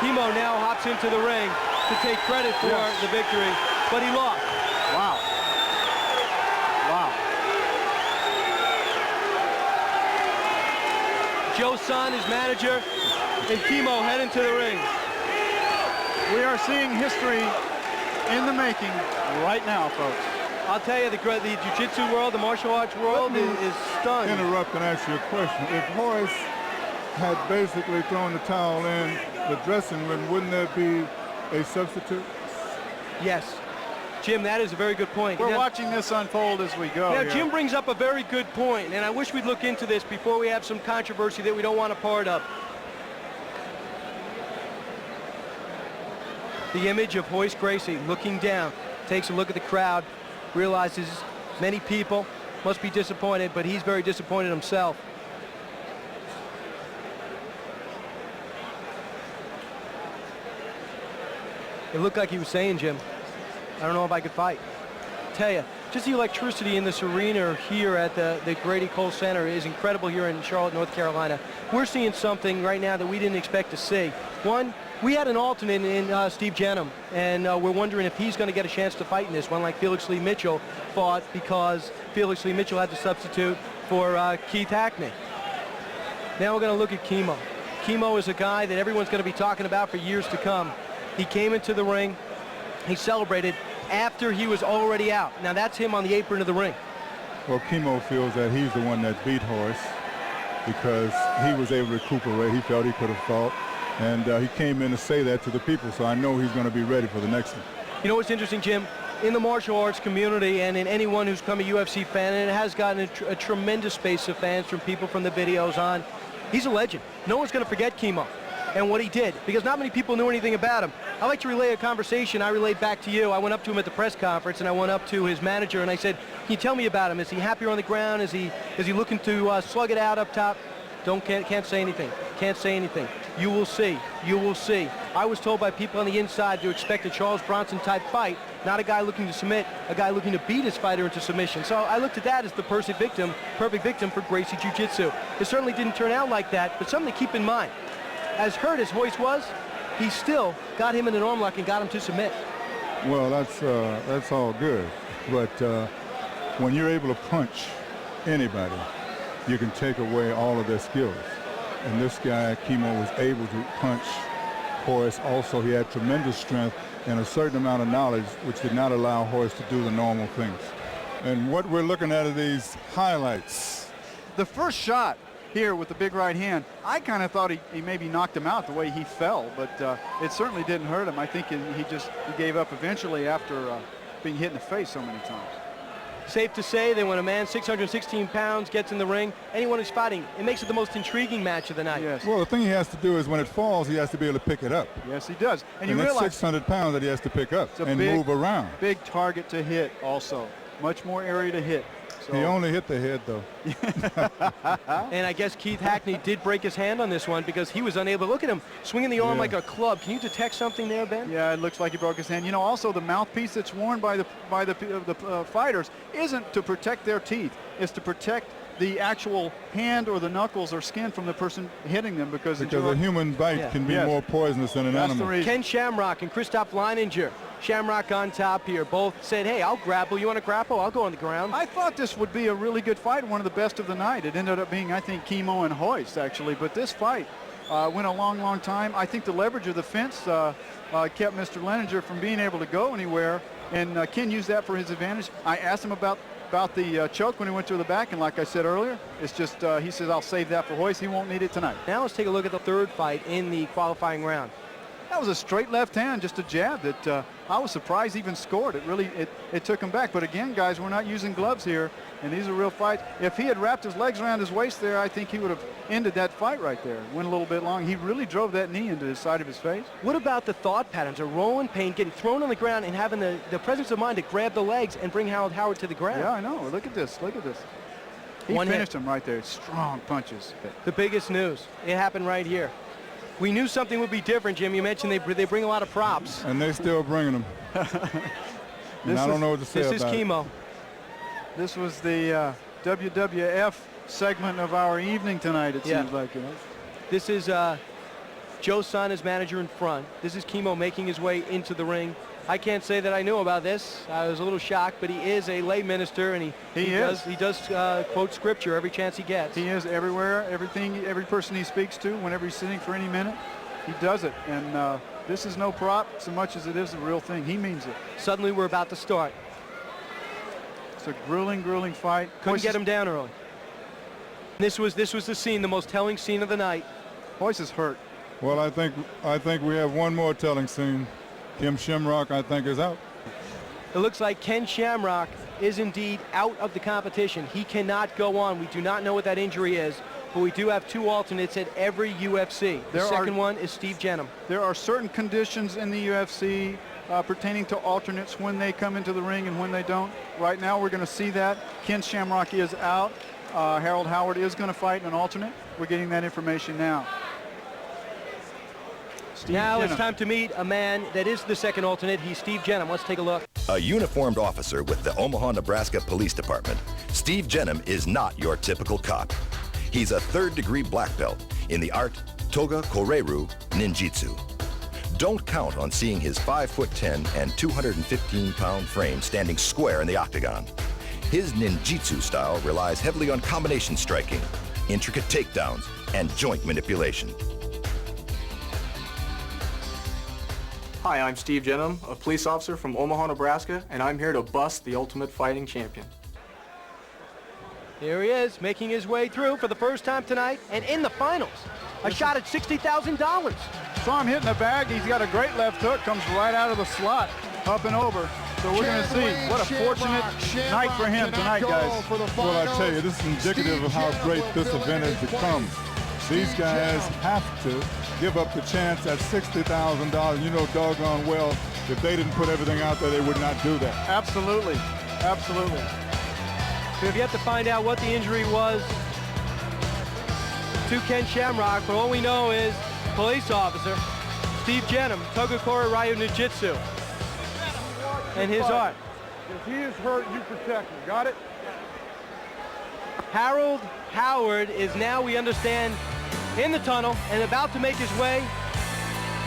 Kimo now hops into the ring to take credit for the victory, but he lost.
Wow.
Joe Son, his manager, and Kimo head into the ring.
We are seeing history in the making right now, folks.
I'll tell you, the jiu-jitsu world, the martial arts world is stunned.
Interrupt and ask you a question. If Hoist had basically thrown the towel in the dressing room, wouldn't there be a substitute?
Yes. Jim, that is a very good point.
We're watching this unfold as we go.
Now,
here.
Jim brings up a very good point, and I wish we'd look into this before we have some controversy that we don't want a part of. The image of Royce Gracie looking down, takes a look at the crowd, realizes many people must be disappointed, but he's very disappointed himself. It looked like he was saying, Jim, I don't know if I could fight. Tell you, just the electricity in this arena here at the Grady Cole Center is incredible here in Charlotte, North Carolina. We're seeing something right now that we didn't expect to see. One, we had an alternate in Steve Jenham, and we're wondering if he's going to get a chance to fight in this one like Felix Lee Mitchell fought, because Felix Lee Mitchell had to substitute for Keith Hackney. Now we're going to look at Kimo. Kimo is a guy that everyone's going to be talking about for years to come. He came into the ring, he celebrated after he was already out. Now that's him on the apron of the ring.
Well, Kimo feels that he's the one that beat Horace because he was able to recuperate. He felt he could have fought, and he came in to say that to the people, so I know he's going to be ready for the next one.
You know what's interesting, Jim? In the martial arts community and in anyone who's become a UFC fan, and it has gotten a tremendous base of fans from people from the videos on, he's a legend. No one's going to forget Kimo and what he did, because not many people knew anything about him. I like to relay a conversation I relayed back to you. I went up to him at the press conference, and I went up to his manager, and I said, can you tell me about him? Is he happier on the ground? Is he looking to slug it out up top? Can't say anything. Can't say anything. You will see. You will see. I was told by people on the inside to expect a Charles Bronson-type fight, not a guy looking to submit, a guy looking to beat his fighter into submission. So I looked at that as the perfect victim for Gracie Jiu-Jitsu. It certainly didn't turn out like that, but something to keep in mind. As hurt as Royce was, he still got him in an arm lock and got him to submit.
Well, that's all good, but when you're able to punch anybody, you can take away all of their skills. And this guy, Kimo, was able to punch Horace. Also, he had tremendous strength and a certain amount of knowledge, which did not allow Horace to do the normal things. And what we're looking at are these highlights.
The first shot here with the big right hand, I kind of thought he maybe knocked him out the way he fell, but it certainly didn't hurt him. I think he gave up eventually after being hit in the face so many times.
Safe to say that when a man 616 pounds gets in the ring, anyone who's fighting, it makes it the most intriguing match of the night.
Yes.
Well, the thing he has to do is when it falls, he has to be able to pick it up.
Yes, he does. And you
that's
realize
600 pounds that he has to pick up and move around.
Big target to hit also. Much more area to hit. So.
He only hit the head, though.
And I guess Keith Hackney did break his hand on this one because he was unable. Look at him swinging the arm like a club. Can you detect something there, Ben?
Yeah, it looks like he broke his hand. You know, also the mouthpiece that's worn by the fighters isn't to protect their teeth. It's to protect the actual hand or the knuckles or skin from the person hitting them, because
a human bite can be more poisonous than an animal.
Ken Shamrock and Christoph Leininger. Shamrock on top here. Both said, hey, I'll grapple. You want to grapple? I'll go on the ground.
I thought this would be a really good fight, one of the best of the night. It ended up being, I think, Kimo and Royce, actually. But this fight went a long, long time. I think the leverage of the fence kept Mr. Leininger from being able to go anywhere, and Ken used that for his advantage. I asked him about the choke when he went to the back, and like I said earlier, it's just he says, I'll save that for Royce. He won't need it tonight.
Now let's take a look at the third fight in the qualifying round.
That was a straight left hand, just a jab that I was surprised even scored. It took him back. But again, guys, we're not using gloves here, and these are real fights. If he had wrapped his legs around his waist there, I think he would have ended that fight right there. Went a little bit long. He really drove that knee into the side of his face.
What about the thought patterns of Roland Payne getting thrown on the ground and having the presence of mind to grab the legs and bring Harold Howard to the ground?
Yeah, I know. Look at this. Look at this. He finished him right there. Strong punches.
The biggest news. It happened right here. We knew something would be different, Jim. You mentioned they bring a lot of props.
And they're still bringing them. And I don't know what to say about it.
This is Kimo.
This was the WWF segment of our evening tonight, it seems like. You know?
This is Joe Son, his manager, in front. This is Kimo making his way into the ring. I can't say that I knew about this. I was a little shocked, but he is a lay minister, and he does quote scripture every chance he gets.
He is everywhere. Every person he speaks to, whenever he's sitting for any minute, he does it. And this is no prop so much as it is the real thing. He means it.
Suddenly we're about to start.
It's a grueling, grueling fight.
Couldn't get him down early. This was the scene, the most telling scene of the night.
Royce is hurt.
Well, I think we have one more telling scene. Kim Shamrock, I think, is out.
It looks like Ken Shamrock is indeed out of the competition. He cannot go on. We do not know what that injury is, but we do have 2 alternates at every UFC. The second one is Steve Jenham.
There are certain conditions in the UFC pertaining to alternates when they come into the ring and when they don't. Right now we're going to see that. Ken Shamrock is out. Harold Howard is going to fight an alternate. We're getting that information now.
Now it's time to meet a man that is the second alternate. He's Steve Jenham. Let's take a look.
A uniformed officer with the Omaha, Nebraska Police Department, Steve Jenham is not your typical cop. He's a 3rd-degree black belt in the art Toga Koreiru Ninjitsu. Don't count on seeing his 5'10" and 215-pound frame standing square in the octagon. His ninjitsu style relies heavily on combination striking, intricate takedowns, and joint manipulation.
Hi, I'm Steve Jenham, a police officer from Omaha, Nebraska, and I'm here to bust the Ultimate Fighting Champion.
Here he is, making his way through for the first time tonight, and in the finals, a shot at $60,000.
Saw him hitting the bag. He's got a great left hook, comes right out of the slot, up and over. So we're going to see what a fortunate night for him tonight, guys.
Well, I tell you, this is indicative of how great this event has become. These guys have to give up the chance at $60,000. You know doggone well, if they didn't put everything out there, they would not do that.
Absolutely. Absolutely.
We have yet to find out what the injury was to Ken Shamrock, but all we know is police officer Steve Jenham, Toga Koreiru Ninjitsu, and his art.
If he is hurt, you protect him. Got it?
Harold Howard is now, we understand, in the tunnel and about to make his way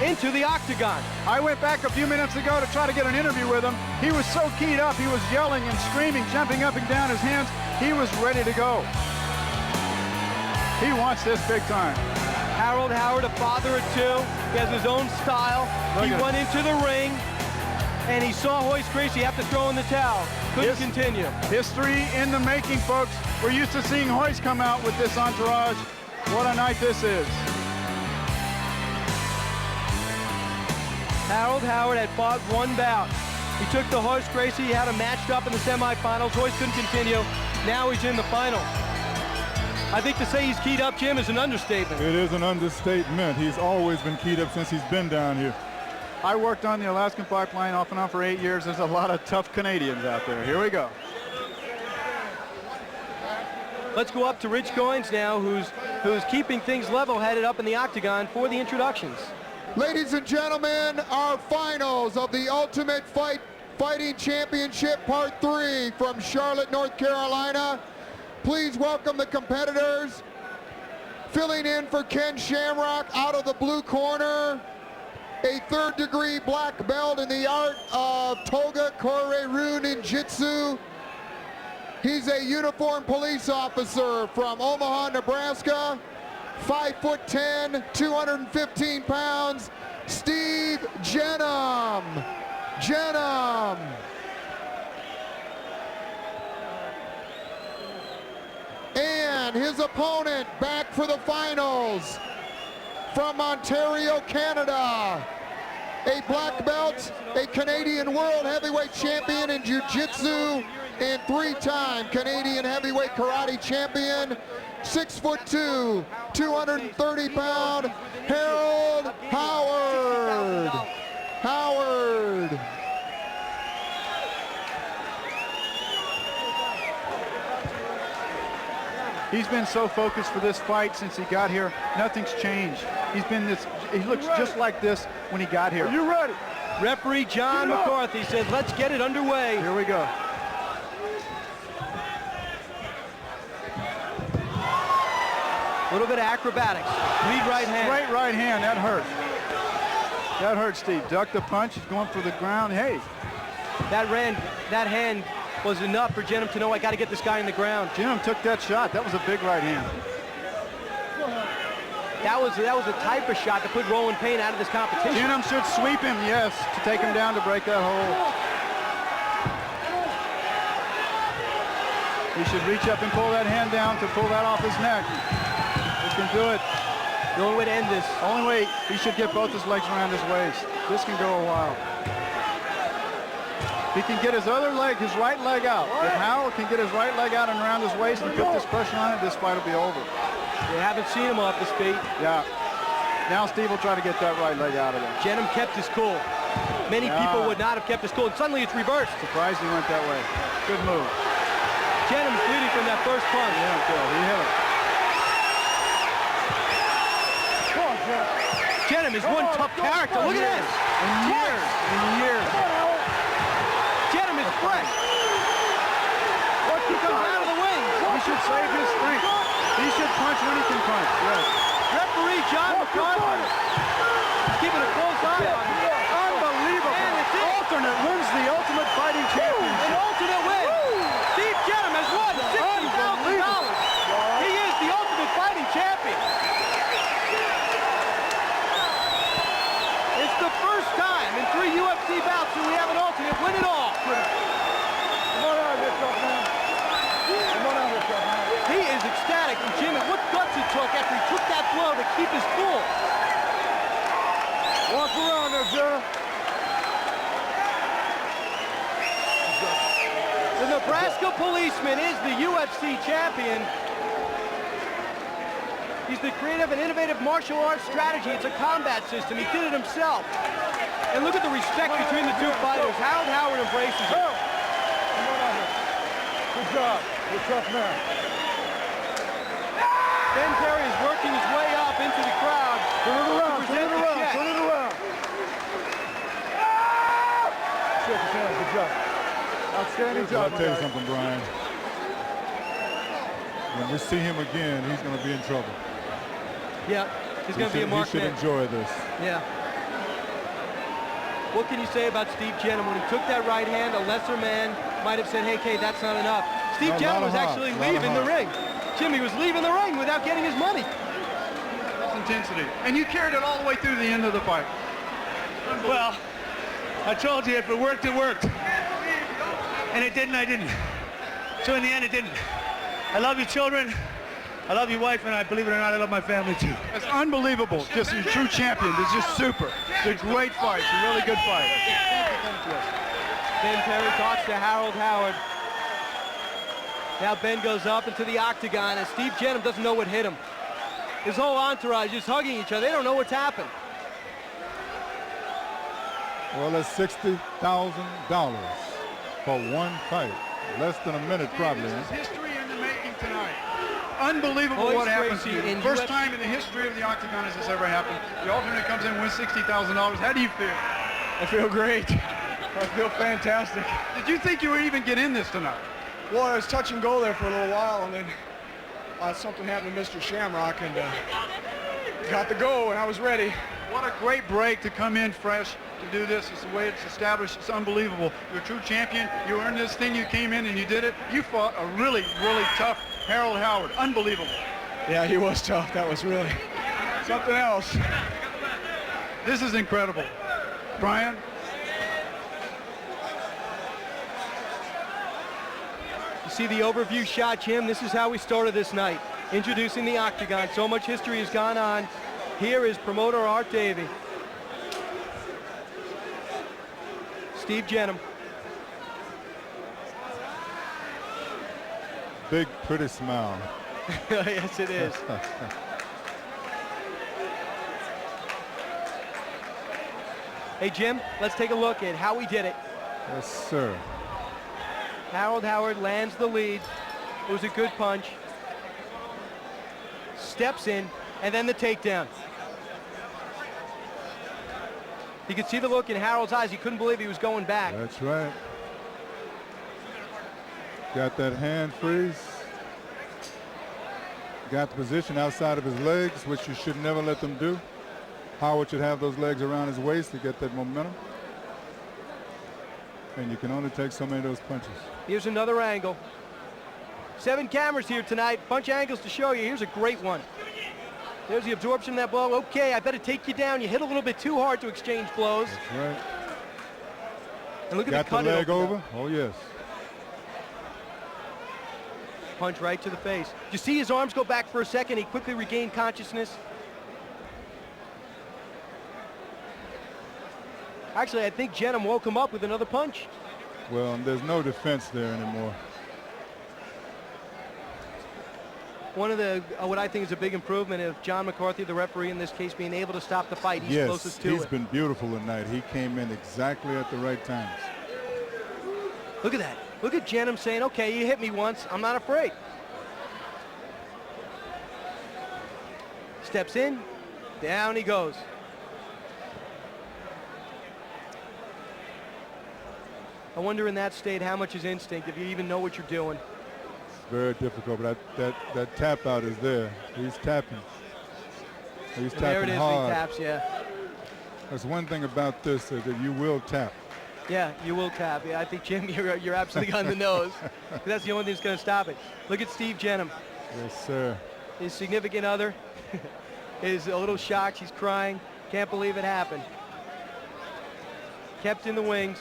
into the octagon.
I went back a few minutes ago to try to get an interview with him. He was so keyed up, he was yelling and screaming, jumping up and down his hands. He was ready to go. He wants this big time.
Harold Howard, a father of 2. He has his own style. He went into the ring and he saw Royce Gracie have to throw in the towel. Couldn't continue.
History in the making, folks. We're used to seeing Royce come out with this entourage. What a night this is.
Harold Howard had fought 1 bout. He took the Royce Gracie, he had him matched up in the semifinals. Royce couldn't continue. Now he's in the finals. I think to say he's keyed up, Jim, is an understatement.
It is an understatement. He's always been keyed up since he's been down here.
I worked on the Alaskan pipeline off and on for 8 years. There's a lot of tough Canadians out there. Here we go.
Let's go up to Rich Goins now, who's keeping things level-headed up in the octagon for the introductions.
Ladies and gentlemen, our finals of the Ultimate Fighting Championship Part 3 from Charlotte, North Carolina. Please welcome the competitors. Filling in for Ken Shamrock out of the blue corner, a 3rd-degree black belt in the art of Toga Koreiru Ninjitsu. He's a uniformed police officer from Omaha, Nebraska. 5'10", 215 pounds, Steve Jenham. And his opponent back for the finals from Ontario, Canada. A black belt, a Canadian World Heavyweight Champion in Jiu-Jitsu, and 3-time Canadian Heavyweight Karate Champion. 6'2", 230-pound Harold Howard.
He's been so focused for this fight since he got here. Nothing's changed. He looks just like this when he got here.
Are you ready? Referee John McCarthy says, let's get it underway.
Here we go.
A little bit of acrobatics. Lead right hand.
Straight right hand. That hurt. That hurt, Steve. Duck the punch. He's going for the ground. Hey.
That hand was enough for Jenham to know, I got to get this guy in the ground.
Jenham took that shot. That was a big right hand.
That was a type of shot to put Roland Payne out of this competition.
Jenham should sweep him, yes, to take him down to break that hole. He should reach up and pull that hand down to pull that off his neck. He can do it.
The only way to end this.
Only way, he should get both his legs around his waist. This can go a while. He can get his other leg, his right leg out. If Howard can get his right leg out and around his waist and put this pressure on it, this fight will be over.
We haven't seen him off his feet.
Yeah. Now Steve will try to get that right leg out of there.
Jenham kept his cool. Many people would not have kept his cool, and suddenly it's reversed.
Surprised he went that way. Good move.
Jenham's bleeding from that first punch.
Yeah, good. He hit it.
Jenham is one tough character. Look at this.
In years.
Jenham is fresh. He comes out of the wing.
He should save his strength. He should punch when he can punch. Yes.
Referee John McCarthy keeping a close eye on him.
Unbelievable.
And it's it.
Alternate wins the Ultimate Fighting Championship.
An alternate win. Steve Jenham has won $60,000. He is the Ultimate Fighting Champion. It's the first time in 3 UFC bouts that we have an alternate win it all. He is ecstatic, and Jim, and what guts it took after he took that blow to keep his cool.
Walk around there, Jenham.
The Nebraska policeman is the UFC champion. He's the creative and innovative martial arts strategy. It's a combat system. He did it himself. And look at the respect between the two fighters. Harold Howard embraces it.
Good job. You're a tough man.
Ben Perry is working his way up into the crowd.
Turn it around, turn it around, turn it around. Shake his hand, good job. Outstanding job.
I'll tell you something, Brian. When we see him again, he's going to be in trouble.
Yeah, he's going to be a marked
man. He should enjoy this.
Yeah. What can you say about Steve Jenham? When he took that right hand, a lesser man might have said, hey, Kay, that's not enough. Steve Jenham was actually leaving the ring. Jimmy was leaving the ring without getting his money.
That's intensity. And you carried it all the way through the end of the fight.
Well, I told you if it worked, it worked. And it didn't, I didn't. So in the end, it didn't. I love your children. I love your wife, and I believe it or not, I love my family too.
It's unbelievable. Just a true champion. It's just super. It's a great fight. It's a really good fight.
Ben Perry talks to Harold Howard. Now Ben goes up into the octagon, and Steve Jenham doesn't know what hit him. His whole entourage is hugging each other. They don't know what's happened.
Well, it's $60,000 for one fight. Less than a minute, probably.
This is history in the making tonight. Unbelievable what happened to you. First time in the history of the Octagon has this ever happened. The alternate comes in and wins $60,000. How do you feel?
I feel great. I feel fantastic.
Did you think you would even get in this tonight?
Well, I was touch and go there for a little while, and then something happened to Mr. Shamrock, and got the go, and I was ready.
What a great break to come in fresh to do this. It's the way it's established. It's unbelievable. You're a true champion. You earned this thing. You came in and you did it. You fought a really, really tough Harold Howard. Unbelievable.
Yeah, he was tough. That was really something else.
This is incredible. Brian?
You see the overview shot, Jim? This is how we started this night. Introducing the Octagon. So much history has gone on. Here is promoter Art Davey. Steve Jenham.
Big, pretty smile.
Yes, it is. Hey, Jim, let's take a look at how we did it.
Yes, sir.
Harold Howard lands the lead. It was a good punch. Steps in, and then the takedown. You could see the look in Harold's eyes. He couldn't believe he was going back.
That's right. Got that hand freeze. Got the position outside of his legs, which you should never let them do. Howard should have those legs around his waist to get that momentum. And you can only take so many of those punches.
Here's another angle. 7 cameras here tonight. Bunch of angles to show you. Here's a great one. There's the absorption of that blow. Okay, I better take you down. You hit a little bit too hard to exchange blows.
That's right.
And look at
got
the cut.
The leg over? Oh, yes.
Punch right to the face. Did you see his arms go back for a second? He quickly regained consciousness. Actually, I think Jenham woke him up with another punch.
Well, there's no defense there anymore.
One of the, what I think is a big improvement of John McCarthy, the referee in this case, being able to stop the fight. He's closest to it.
He's been beautiful tonight. He came in exactly at the right times.
Look at that. Look at Jenham saying, okay, you hit me once. I'm not afraid. Steps in. Down he goes. I wonder in that state how much is instinct, if you even know what you're doing.
It's very difficult, but that tap out is there. He's tapping. He's tapping
there it is,
hard.
he taps, yeah.
That's one thing about this, that you will tap.
Yeah, you will tap. Yeah, I think, Jim, you're absolutely on the nose. That's the only thing that's going to stop it. Look at Steve Jenham.
Yes, sir.
His significant other is a little shocked. He's crying. Can't believe it happened. Kept in the wings.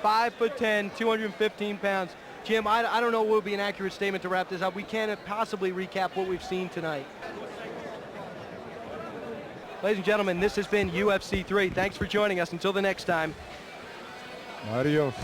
5'10", 215 pounds. Jim, I don't know what would be an accurate statement to wrap this up. We can't possibly recap what we've seen tonight. Ladies and gentlemen, this has been UFC 3. Thanks for joining us. Until the next time.
Adios.